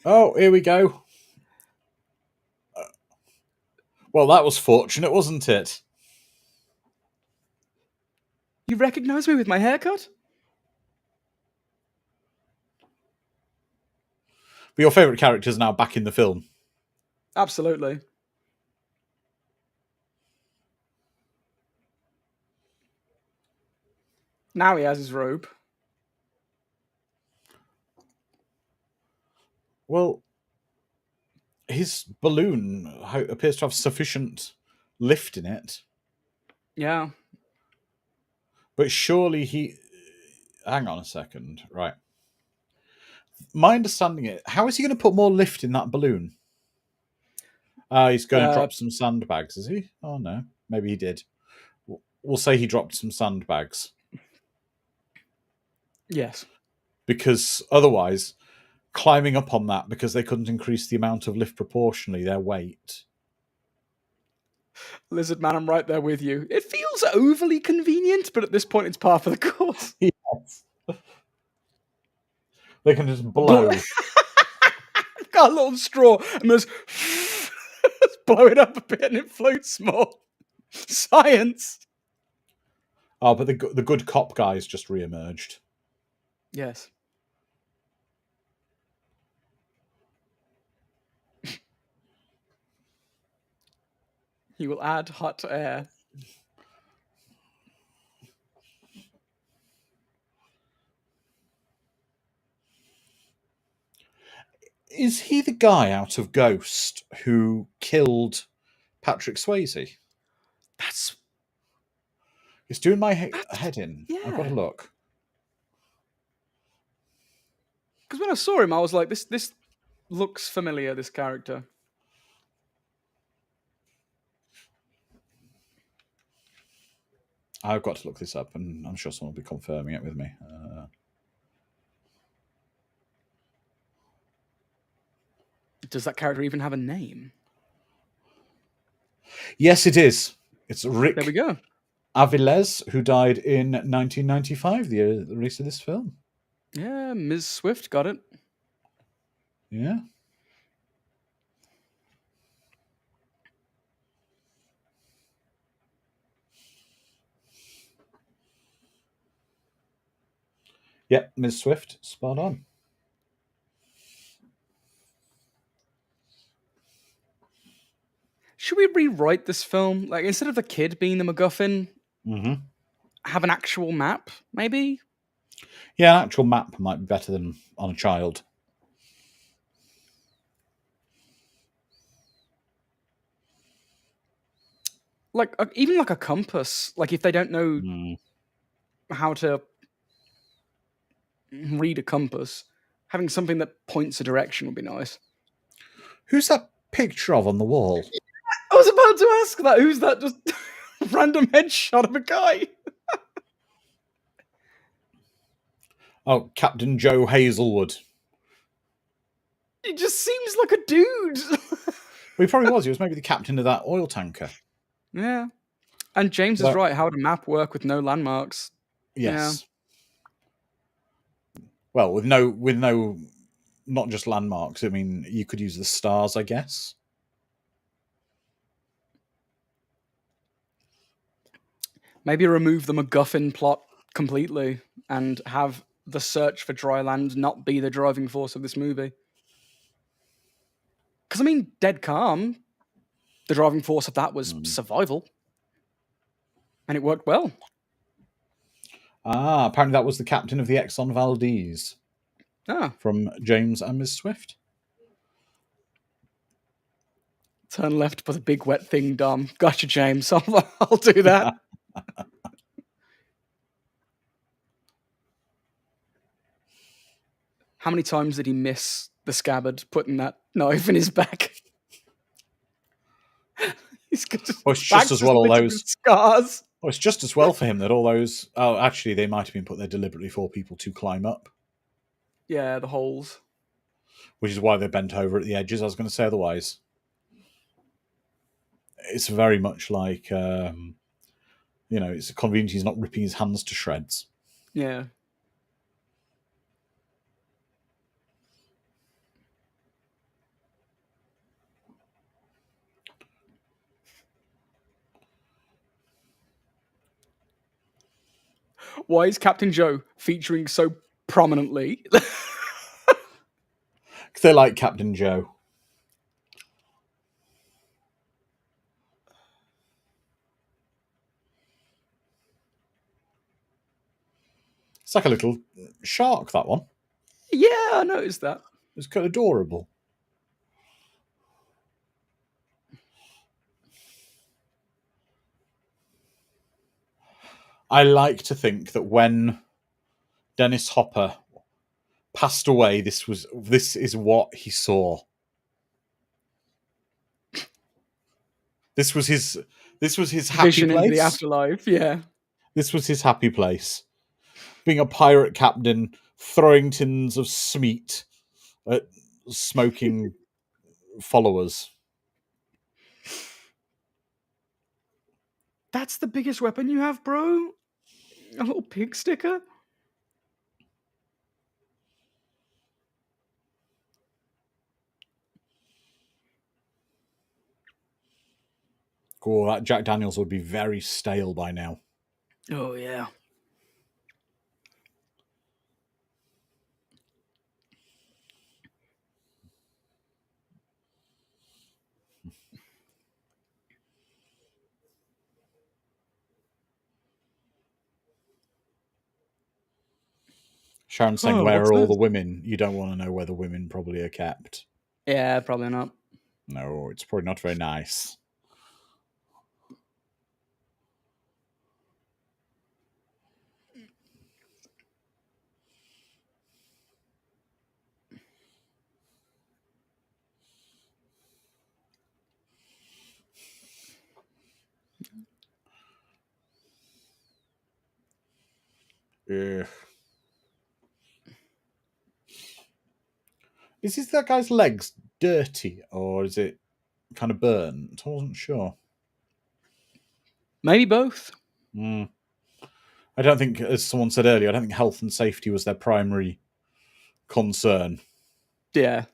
Oh, here we go. Well, that was fortunate, wasn't it? You recognise me with my haircut? But your favourite character's now back in the film. Absolutely. Now he has his robe. Well, his balloon appears to have sufficient lift in it. Yeah. But surely he... Hang on a second. Right. My understanding is... How is he going to put more lift in that balloon? He's going to drop some sandbags, is he? Oh, no. Maybe he did. We'll say he dropped some sandbags. Yes. Because otherwise, climbing up on that because they couldn't increase the amount of lift proportionally, their weight. Lizard Man, I'm right there with you. It feels overly convenient, but at this point it's par for the course. Yes. They can just blow. Got a little straw and there's blow it up a bit and it floats more. Science. Oh, but the good cop guy's just re-emerged. Yes. He will add hot air. Is he the guy out of Ghost who killed Patrick Swayze? That's It's doing my head in. yeah. I've got to look. Because when I saw him, I was like, this looks familiar, this character. I've got to look this up, and I'm sure someone will be confirming it with me. Does that character even have a name? Yes, it is. It's Rick There we go. Aviles, who died in 1995, the release of this film. Yeah, Ms. Swift got it. Yeah. Yep, Ms. Swift, spot on. Should we rewrite this film? Like, instead of the kid being the MacGuffin, have an actual map, maybe? Yeah, an actual map might be better than on a child. Like, even like a compass. Like, if they don't know how to read a compass, having something that points a direction would be nice. Who's that picture of on the wall? I was about to ask that. Who's that? Just random headshot of a guy. Oh, Captain Joe Hazelwood. He just seems like a dude. Well, he probably was. He was maybe the captain of that oil tanker. Yeah. And James is right. How would a map work with no landmarks? Yes. Yeah. Well, with no, not just landmarks. I mean, you could use the stars, I guess. Maybe remove the MacGuffin plot completely and have the search for dry land not be the driving force of this movie. Because, I mean, Dead Calm, the driving force of that was survival. And it worked well. Ah, apparently that was the captain of the Exxon Valdez. From James and Ms. Swift. Turn left by the big wet thing, Dom. Gotcha, James. I'll do that. How many times did he miss the scabbard putting that knife in his back? He's got it's just as well all those scars. Well, it's just as well for him that all those. Oh, actually, they might have been put there deliberately for people to climb up. Yeah, the holes. Which is why they're bent over at the edges. I was going to say otherwise. It's very much like, it's convenient he's not ripping his hands to shreds. Yeah. Why is Captain Joe featuring so prominently? Because they like Captain Joe. It's like a little shark, that one. Yeah, I noticed that. It's kind of adorable. I like to think that when Dennis Hopper passed away, this is what he saw. This was his happy vision place. Into the afterlife. Yeah, this was his happy place. Being a pirate captain, throwing tins of smeat at smoking followers. That's the biggest weapon you have, bro? A little pig sticker? Oh, that Jack Daniels would be very stale by now. Oh, yeah. Sharon's saying, Oh, where what's are all this? the women? You don't want to know where the women probably are kept. Yeah, probably not. No, it's probably not very nice. Ugh. Is that guy's legs dirty or is it kind of burnt? I wasn't sure. Maybe both. I don't think, as someone said earlier, I don't think health and safety was their primary concern. Yeah.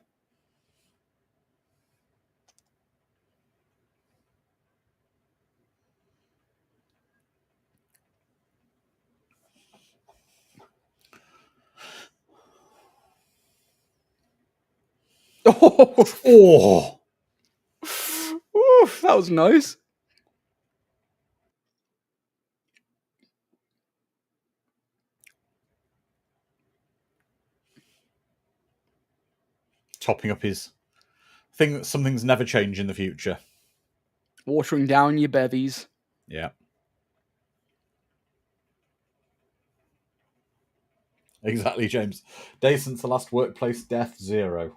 Oh! Oof, that was nice. Topping up his thing that some things never change in the future. Watering down your bevies. Yeah. Exactly, James. Days since the last workplace death, 0.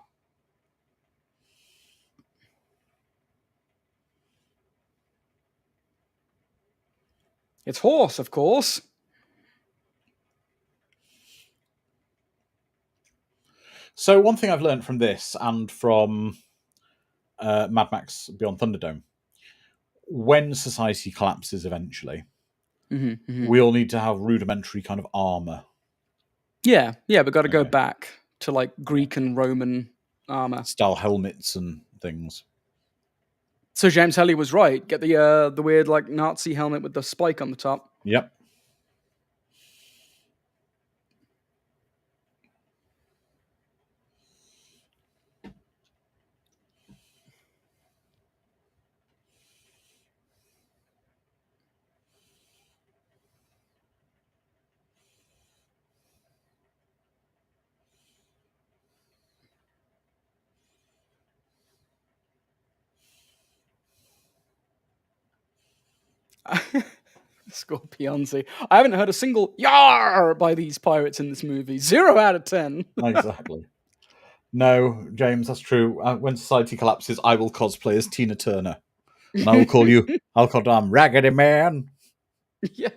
It's horse, of course. So one thing I've learned from this and from Mad Max Beyond Thunderdome, when society collapses eventually, we all need to have rudimentary kind of armor. Yeah, we've got to go back to like Greek and Roman armor. Style helmets and things. So James Helly was right. Get the weird like Nazi helmet with the spike on the top. Yep. Scorpionzi. I haven't heard a single yar by these pirates in this movie. 0 out of 10. Exactly. No, James, that's true. When society collapses, I will cosplay as Tina Turner. And I will call you, I'll call damn Raggedy Man. Yeah.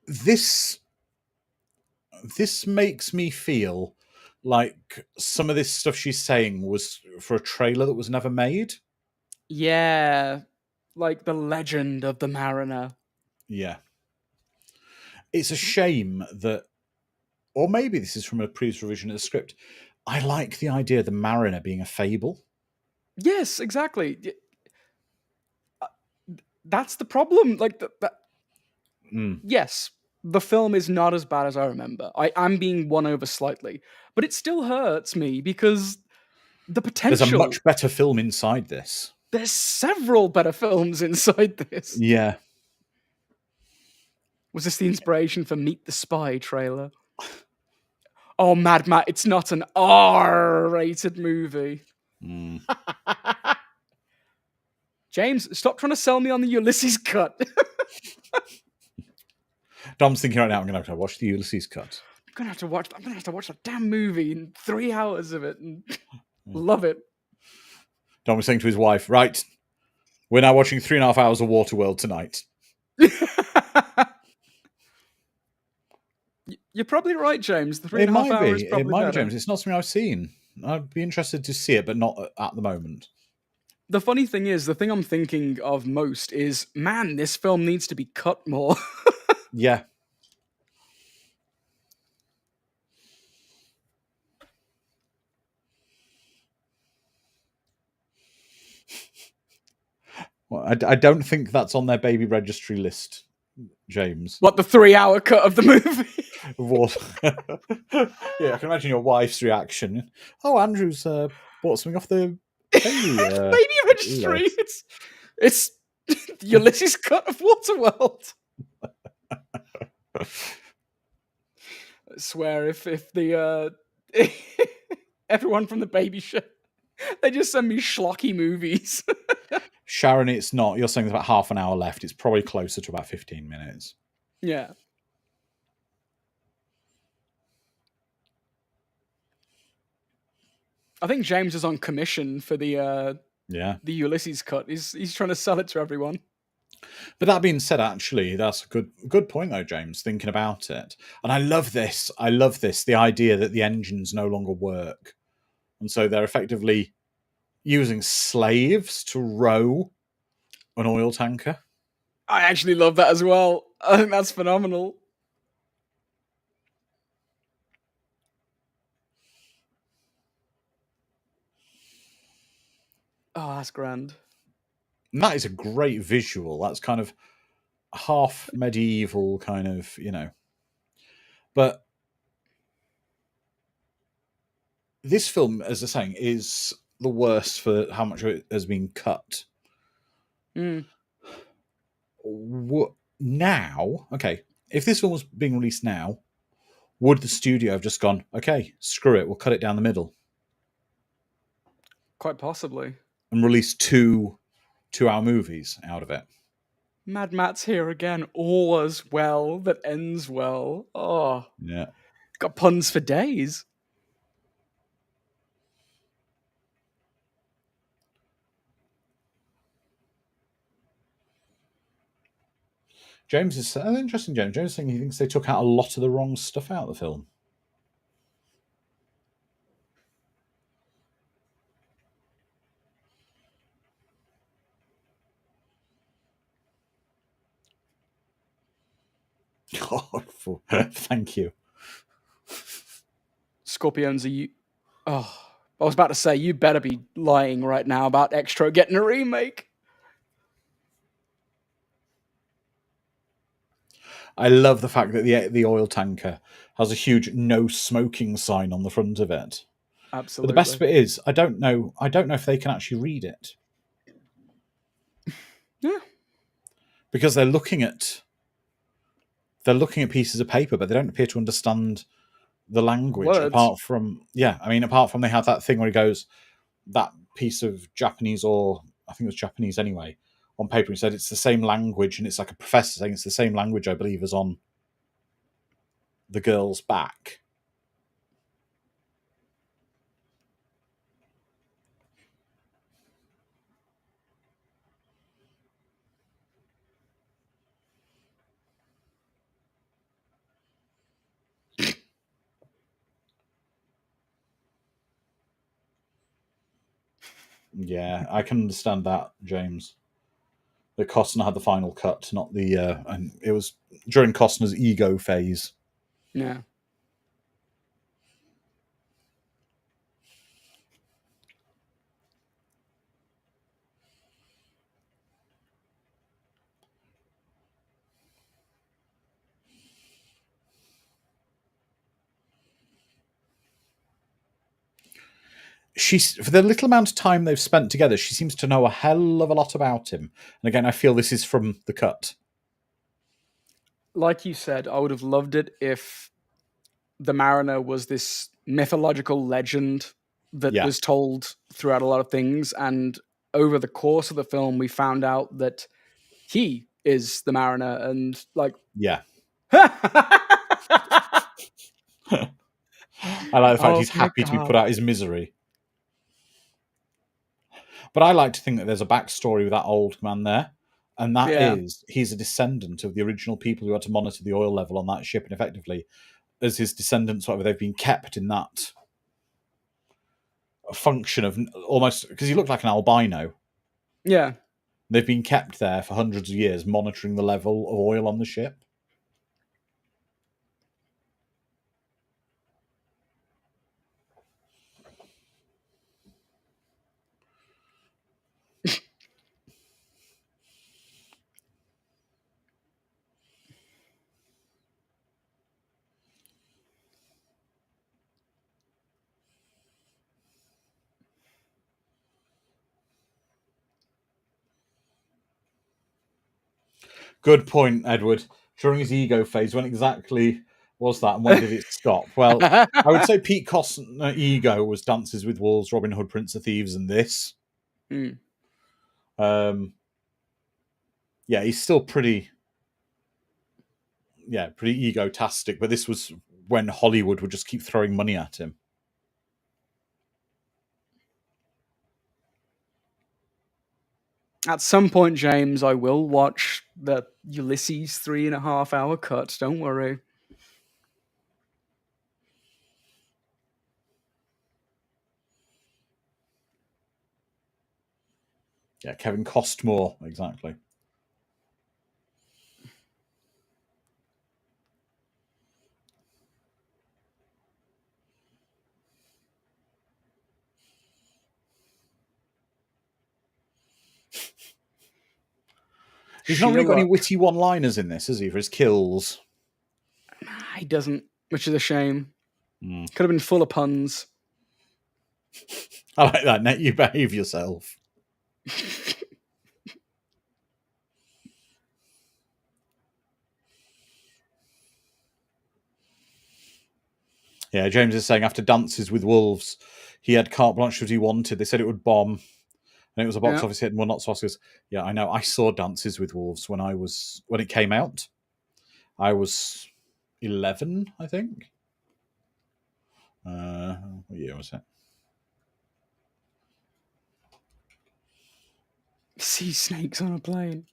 This makes me feel like some of this stuff she's saying was for a trailer that was never made. Yeah. Like the legend of the mariner. Yeah. It's a shame that, or maybe this is from a previous revision of the script, I like the idea of the mariner being a fable. Yes, exactly. That's the problem. Like, yes, the film is not as bad as I remember. I'm being won over slightly, but it still hurts me because the potential. There's a much better film inside this. There's several better films inside this. Yeah. Was this the inspiration for Meet the Spy trailer? Oh, Mad Matt, it's not an R-rated movie. James, stop trying to sell me on the Ulysses cut. Dom's thinking right now, I'm going to have to watch the Ulysses cut. I'm gonna have to watch that damn movie in 3 hours of it and love it. Dom was saying to his wife, right, we're now watching 3.5 hours of Waterworld tonight. You're probably right, James. The 3.5 It might hours be. probably It might better. be, James. It's not something I've seen. I'd be interested to see it, but not at the moment. The funny thing is, the thing I'm thinking of most is, man, this film needs to be cut more. Yeah. Well, I don't think that's on their baby registry list, James. What, the 3-hour cut of the movie? Yeah, I can imagine your wife's reaction. Oh, Andrew's bought something off the baby, baby registry. It's Ulysses cut of Waterworld. I swear, if the everyone from the baby show, they just send me schlocky movies. Sharon, it's not. You're saying there's about half an hour left. It's probably closer to about 15 minutes. Yeah. I think James is on commission for the Ulysses cut. He's trying to sell it to everyone. But that being said, actually, that's a good point, though, James, thinking about it. And I love this. The idea that the engines no longer work. And so they're effectively using slaves to row an oil tanker. I actually love that as well. I think that's phenomenal. Oh, that's grand. And that is a great visual. That's kind of half medieval, kind of, But this film, as I'm saying, is the worst for how much of it has been cut. Now, okay, if this film was being released now, would the studio have just gone, okay, screw it, we'll cut it down the middle? Quite possibly. And release two-hour movies out of it. Mad Matt's here again. All as well that ends well. Oh. Yeah. Got puns for days. James is interesting. James is saying he thinks they took out a lot of the wrong stuff out of the film. Oh, thank you. Scorpion's I was about to say, you better be lying right now about Extra getting a remake. I love the fact that the oil tanker has a huge no smoking sign on the front of it. Absolutely. But the best bit is, I don't know if they can actually read it. Yeah. Because they're looking at pieces of paper, but they don't appear to understand the language. Words. Apart from they have that thing where he goes, that piece of Japanese, or I think it was Japanese anyway, on paper. He said it's the same language, and it's like a professor saying it's the same language, I believe, as on the girl's back. Yeah, I can understand that, James. That Costner had the final cut, not the and it was during Costner's ego phase. Yeah. For the little amount of time they've spent together, she seems to know a hell of a lot about him. And again, I feel this is from the cut. Like you said, I would have loved it if the Mariner was this mythological legend that was told throughout a lot of things. And over the course of the film, we found out that he is the Mariner. And yeah. I like the fact he's happy to be put out of his misery. But I like to think that there's a backstory with that old man there. And that is, he's a descendant of the original people who had to monitor the oil level on that ship. And effectively, as his descendants, whatever, they've been kept in that function of almost, because he looked like an albino. Yeah. They've been kept there for hundreds of years, monitoring the level of oil on the ship. Good point, Edward. During his ego phase, when exactly was that, and when did it stop? Well, I would say Pete Costner ego was Dances with Wolves, Robin Hood, Prince of Thieves, and this. Mm. Yeah, he's still pretty egotastic, but this was when Hollywood would just keep throwing money at him. At some point, James, I will watch the Ulysses 3.5 hour cut. Don't worry. Yeah, Kevin Costmore, exactly. He's not really got any witty one-liners in this, has he, for his kills? He doesn't, which is a shame. Could have been full of puns. I like that. Net, you behave yourself. Yeah, James is saying after Dances with Wolves, he had carte blanche as he wanted. They said it would bomb, and it was a box office hit and won lots of Oscars. Yeah, I know. I saw Dances with Wolves when it came out. I was 11, I think. What year was it? Sea snakes on a plane.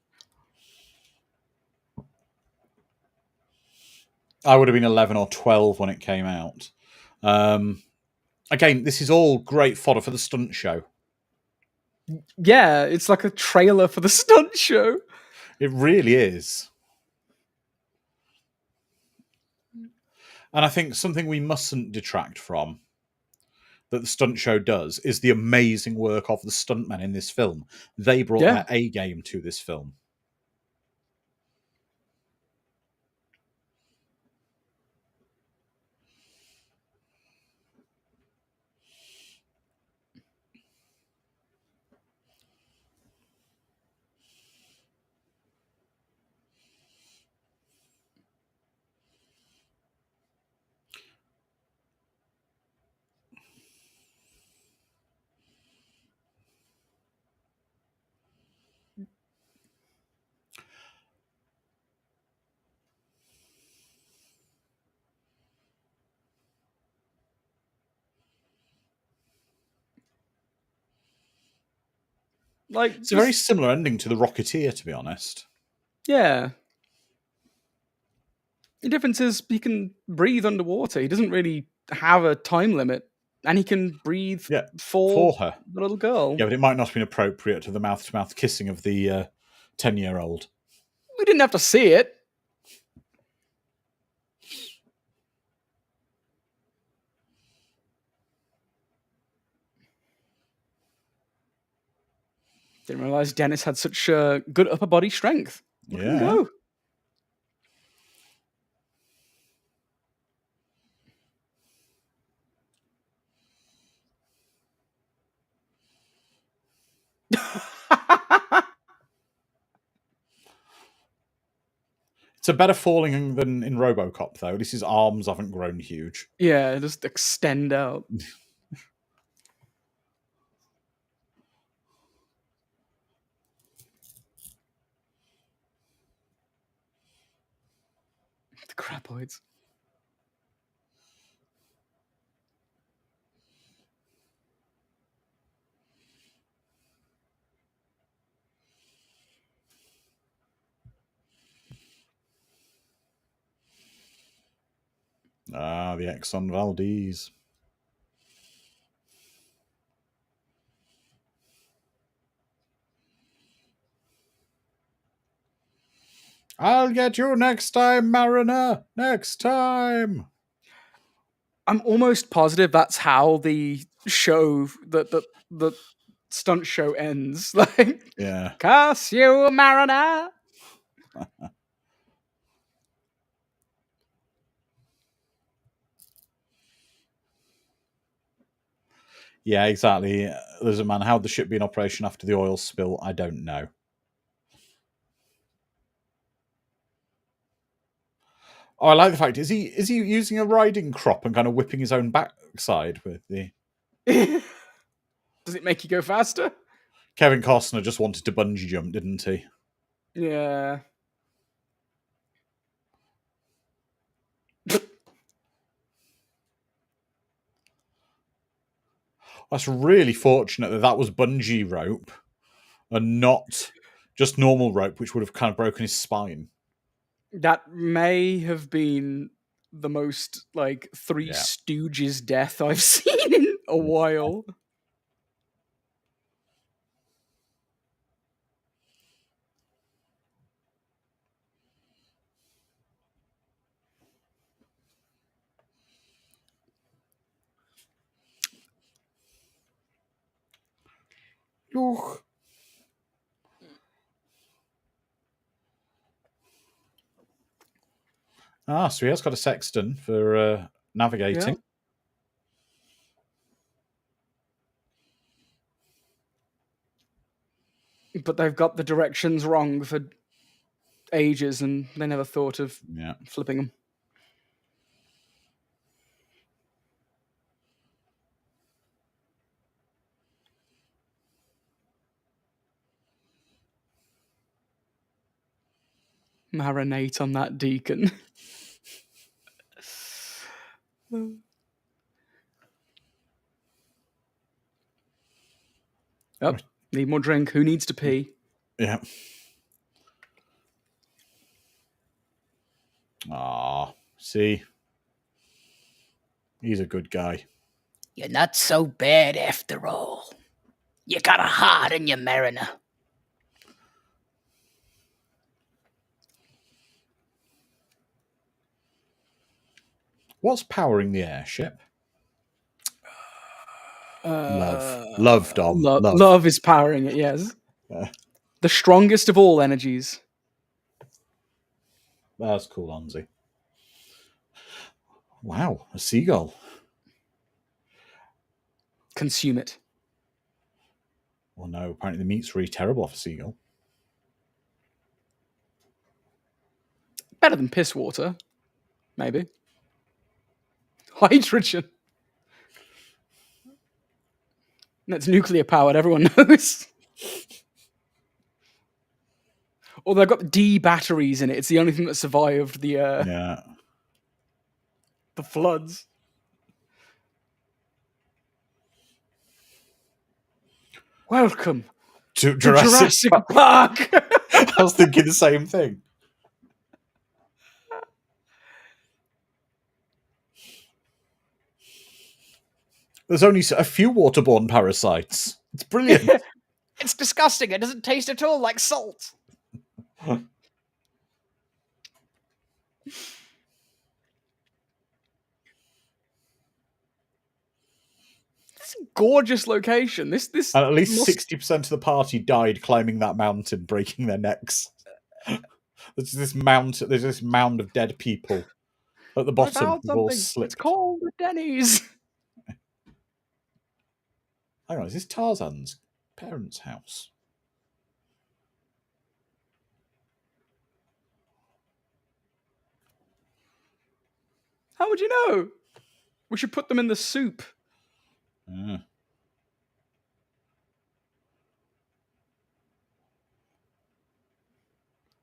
I would have been 11 or 12 when it came out. Again, this is all great fodder for the stunt show. Yeah, it's like a trailer for the stunt show. It really is. And I think something we mustn't detract from that the stunt show does is the amazing work of the stuntmen in this film. They brought their A game to this film. Like, it's a very similar ending to The Rocketeer, to be honest. Yeah. The difference is he can breathe underwater. He doesn't really have a time limit. And he can breathe for her. The little girl. Yeah, but it might not have been appropriate to the mouth-to-mouth kissing of the 10-year-old. We didn't have to see it. Didn't realize Dennis had such good upper body strength. Look at him go. It's a better falling than in RoboCop, though. At least his arms haven't grown huge. Yeah, just extend out. The crapoids. Ah, the Exxon Valdez. I'll get you next time, Mariner. Next time. I'm almost positive that's how the show, the stunt show ends. Like, yeah. Curse you, Mariner. Yeah, exactly. There's a man. How'd the ship be in operation after the oil spill? I don't know. Oh, I like the fact, is he using a riding crop and kind of whipping his own backside with the... Does it make you go faster? Kevin Costner just wanted to bungee jump, didn't he? Yeah. That's really fortunate that was bungee rope and not just normal rope, which would have kind of broken his spine. That may have been the most, like, Three Stooges death I've seen in a while. Ooh. So he has got a sextant for navigating. Yeah. But they've got the directions wrong for ages, and they never thought of flipping them. Marinate on that deacon. Oh, need more drink. Who needs to pee? Yeah. See? He's a good guy. You're not so bad after all. You got a heart in you, Mariner. What's powering the airship? Love, Dom. Love is powering it, yes. The strongest of all energies. That's cool, Anzi. Wow, a seagull. Consume it. Well, no, apparently the meat's really terrible off a seagull. Better than piss water. Maybe. Hydrogen. That's nuclear powered, everyone knows. Although they've got D batteries in it. It's the only thing that survived the floods. Welcome to Jurassic Park. I was thinking the same thing. There's only a few waterborne parasites. It's brilliant. It's disgusting. It doesn't taste at all like salt. It's a gorgeous location. This and at least 60% of the party died climbing that mountain, breaking their necks. There's this mound of dead people at the bottom who've all slipped. It's called the Denny's. Hang on, is this Tarzan's parents' house? How would you know? We should put them in the soup. Hang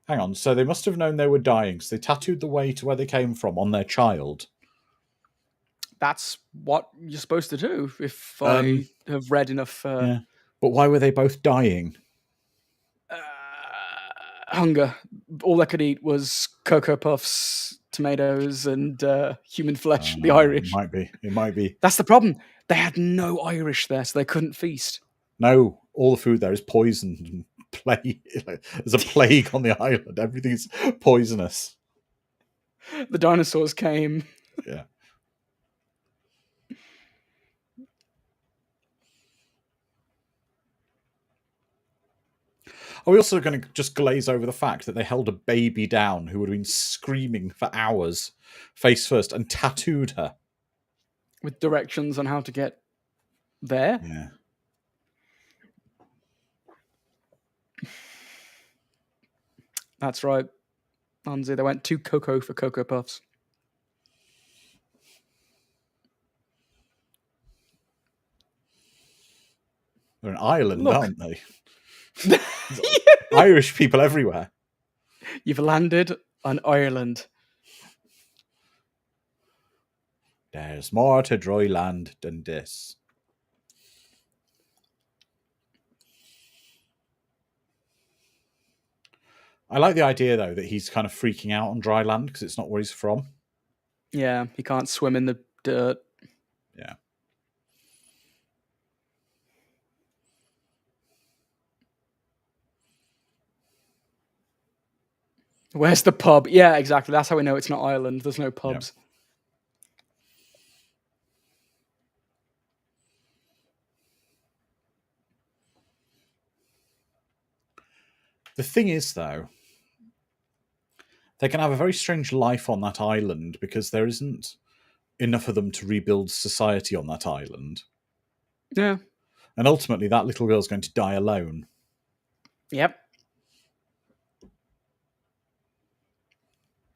on, so they must have known they were dying, so they tattooed the way to where they came from on their child. That's what you're supposed to do, if I have read enough. Yeah. But why were they both dying? Hunger. All they could eat was Cocoa Puffs, tomatoes, and human flesh. The Irish. It might be. That's the problem. They had no Irish there, so they couldn't feast. No, all the food there is poisoned and plague. There's a plague on the island. Everything's poisonous. The dinosaurs came. Yeah. Are we also going to just glaze over the fact that they held a baby down who would have been screaming for hours, face first, and tattooed her? With directions on how to get there? Yeah. That's right. Anzi, they went too cocoa for Cocoa Puffs. They're an island, Look. aren't they? Irish people everywhere. You've landed on Ireland. There's more to dry land than this. I like the idea, though, that he's kind of freaking out on dry land because it's not where he's from. Yeah, he can't swim in the dirt. Yeah. Where's the pub? Yeah, exactly. That's how we know it's not Ireland. There's no pubs. Yep. The thing is, though, they can have a very strange life on that island because there isn't enough of them to rebuild society on that island. Yeah. And ultimately, that little girl's going to die alone. Yep.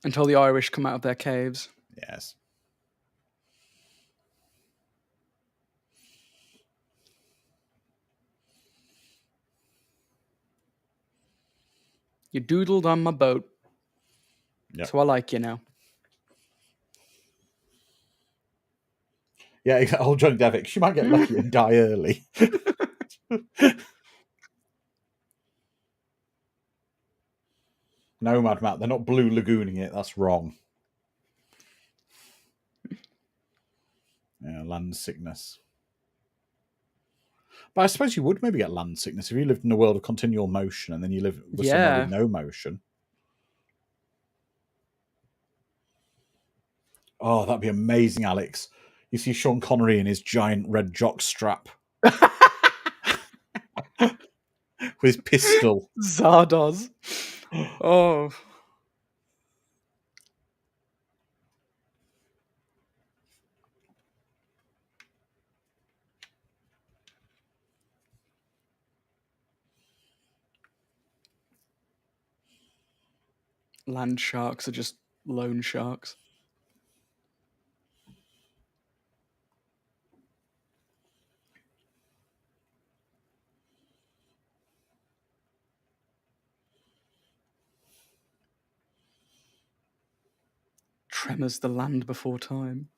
Until the Irish come out of their caves. Yes. You doodled on my boat. Yep. So I like you now. Yeah, old Johnny Devick. She might get lucky and die early. No, Mad Matt, they're not blue lagooning it. That's wrong. Yeah, land sickness. But I suppose you would maybe get land sickness if you lived in a world of continual motion and then you live with somewhere with no motion. Oh, that'd be amazing, Alex. You see Sean Connery in his giant red jock strap. With his pistol. Zardoz. Oh. Land sharks are just lone sharks. Tremors the land before time.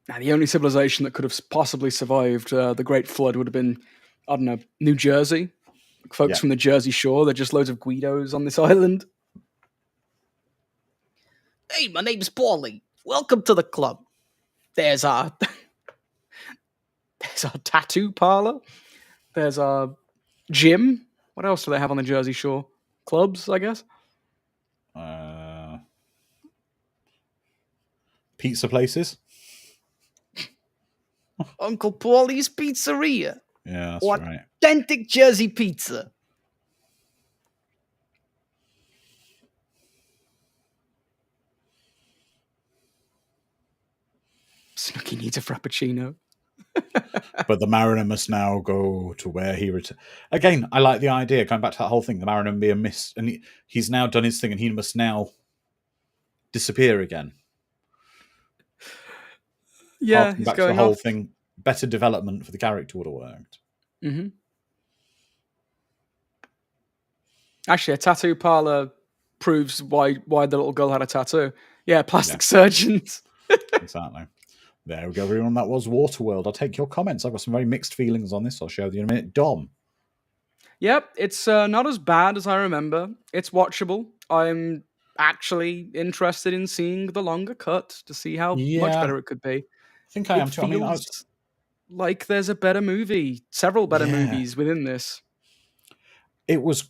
Now, the only civilization that could have possibly survived the Great Flood would have been, I don't know, New Jersey. Folks from the Jersey Shore. They're just loads of Guidos on this island. Hey, my name's Paulie. Welcome to the club. There's our tattoo parlor. There's our gym. What else do they have on the Jersey Shore? Clubs, I guess. Pizza places. Uncle Paulie's Pizzeria. Yeah, that's right. Authentic Jersey pizza. Snooky needs a frappuccino. But the mariner must now go to where he returned. Again, I like the idea, going back to that whole thing, the mariner being missed, and he's now done his thing, and he must now disappear again. Yeah, he's back going to the whole off. thing. Better development for the character would have worked. Mm-hmm. Actually, a tattoo parlor proves why the little girl had a tattoo. Yeah, plastic surgeons. Exactly. There we go, everyone. That was Waterworld. I'll take your comments. I've got some very mixed feelings on this. I'll show you in a minute. Dom. Yep, it's not as bad as I remember. It's watchable. I'm actually interested in seeing the longer cut to see how much better it could be. I think I am too. Feels like there's a better movie, several better movies within this. It was,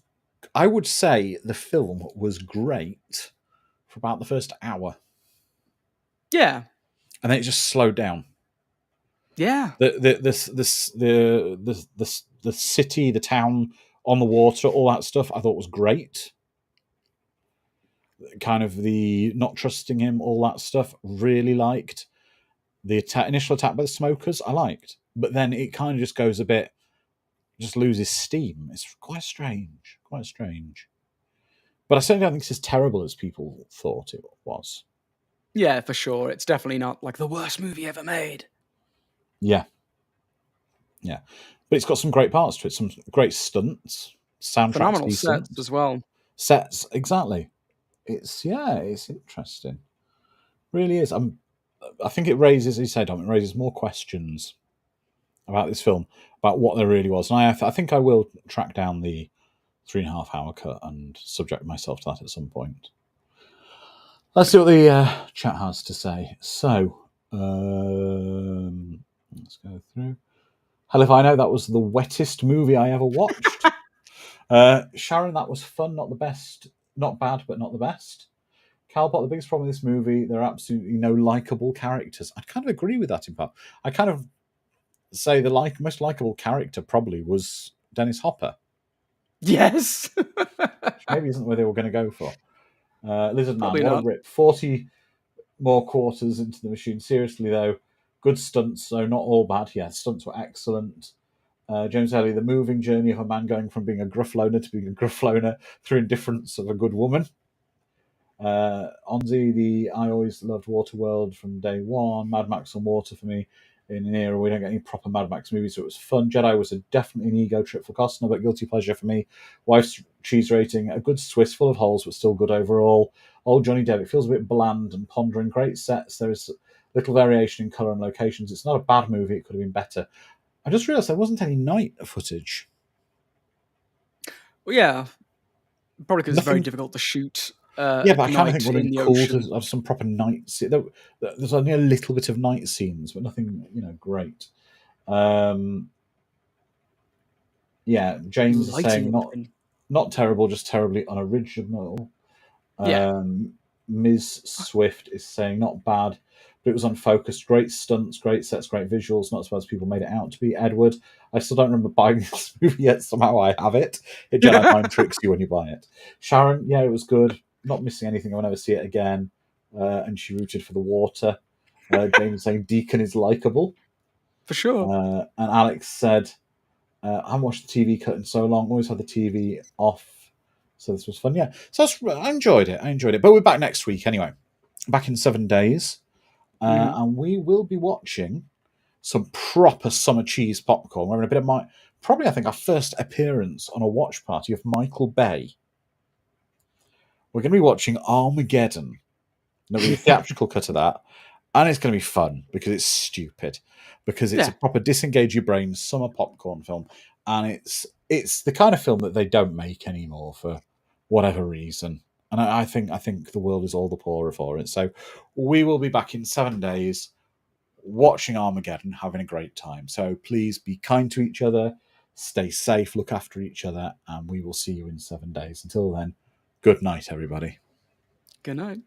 I would say the film was great for about the first hour. Yeah. And then it just slowed down. Yeah. The city, the town on the water, all that stuff I thought was great. Kind of the not trusting him, all that stuff, really liked. The initial attack by the smokers, I liked. But then it kind of just goes a bit, just loses steam. It's quite strange. Quite strange. But I certainly don't think it's as terrible as people thought it was. Yeah, for sure. It's definitely not like the worst movie ever made. Yeah. Yeah. But it's got some great parts to it, some great stunts, soundtrack's Phenomenal decent. sets as well. Sets, exactly. It's interesting. Really is. I think it raises, as you said, Dom, it raises more questions about this film, about what there really was. And I think I will track down the 3.5 hour cut and subject myself to that at some point. Let's see what the chat has to say. So, let's go through. Hell if I know, that was the wettest movie I ever watched. Sharon, that was fun, not the best. Not bad, but not the best. Calbot, the biggest problem with this movie, there are absolutely no likable characters. I kind of agree with that, in part. I kind of say the most likable character probably was Dennis Hopper. Yes. Which maybe isn't where they were going to go for. Lizard Man, Probably what a not. rip. 40 more quarters into the machine. Seriously, though, good stunts, so not all bad. Yeah, stunts were excellent. James Ellie, the moving journey of a man going from being a gruff loner to being a gruff loner through indifference of a good woman. Onzi, I always loved Waterworld from day one. Mad Max on water for me in an era we don't get any proper Mad Max movies, so it was fun. Jedi was definitely an ego trip for Costner, but guilty pleasure for me. Wife's cheese rating, a good Swiss, full of holes, but still good overall. Old Johnny Depp, it feels a bit bland and pondering. Great sets. There is little variation in colour and locations. It's not a bad movie. It could have been better. I just realised there wasn't any night footage. Well, yeah, probably because it's very difficult to shoot. Yeah, but I kind of think it would have in been the cool ocean. to have some proper night scenes. There's only a little bit of night scenes, but nothing, great. Yeah, James is saying not terrible, just terribly unoriginal. Yeah. Ms. Swift is saying not bad, but it was unfocused. Great stunts, great sets, great visuals. Not as bad as people made it out to be. Edward, I still don't remember buying this movie yet. Somehow I have it. It Jedi mind tricks you when you buy it. Sharon, yeah, it was good. Not missing anything. I'll never see it again. And she rooted for the water. James saying Deacon is likable. For sure. And Alex said, I haven't watched the TV cut in so long. Always had the TV off. So this was fun. Yeah. So I enjoyed it. But we're back next week anyway. Back in 7 days. And we will be watching some proper summer cheese popcorn. We're having a bit of probably, I think, our first appearance on a watch party of Michael Bay. We're going to be watching Armageddon. There'll be a theatrical cut of that. And it's going to be fun because it's stupid. Because it's a proper disengage your brain summer popcorn film. And it's the kind of film that they don't make anymore for whatever reason. And I think the world is all the poorer for it. So we will be back in 7 days watching Armageddon, having a great time. So please be kind to each other, stay safe, look after each other, and we will see you in 7 days. Until then, good night, everybody. Good night.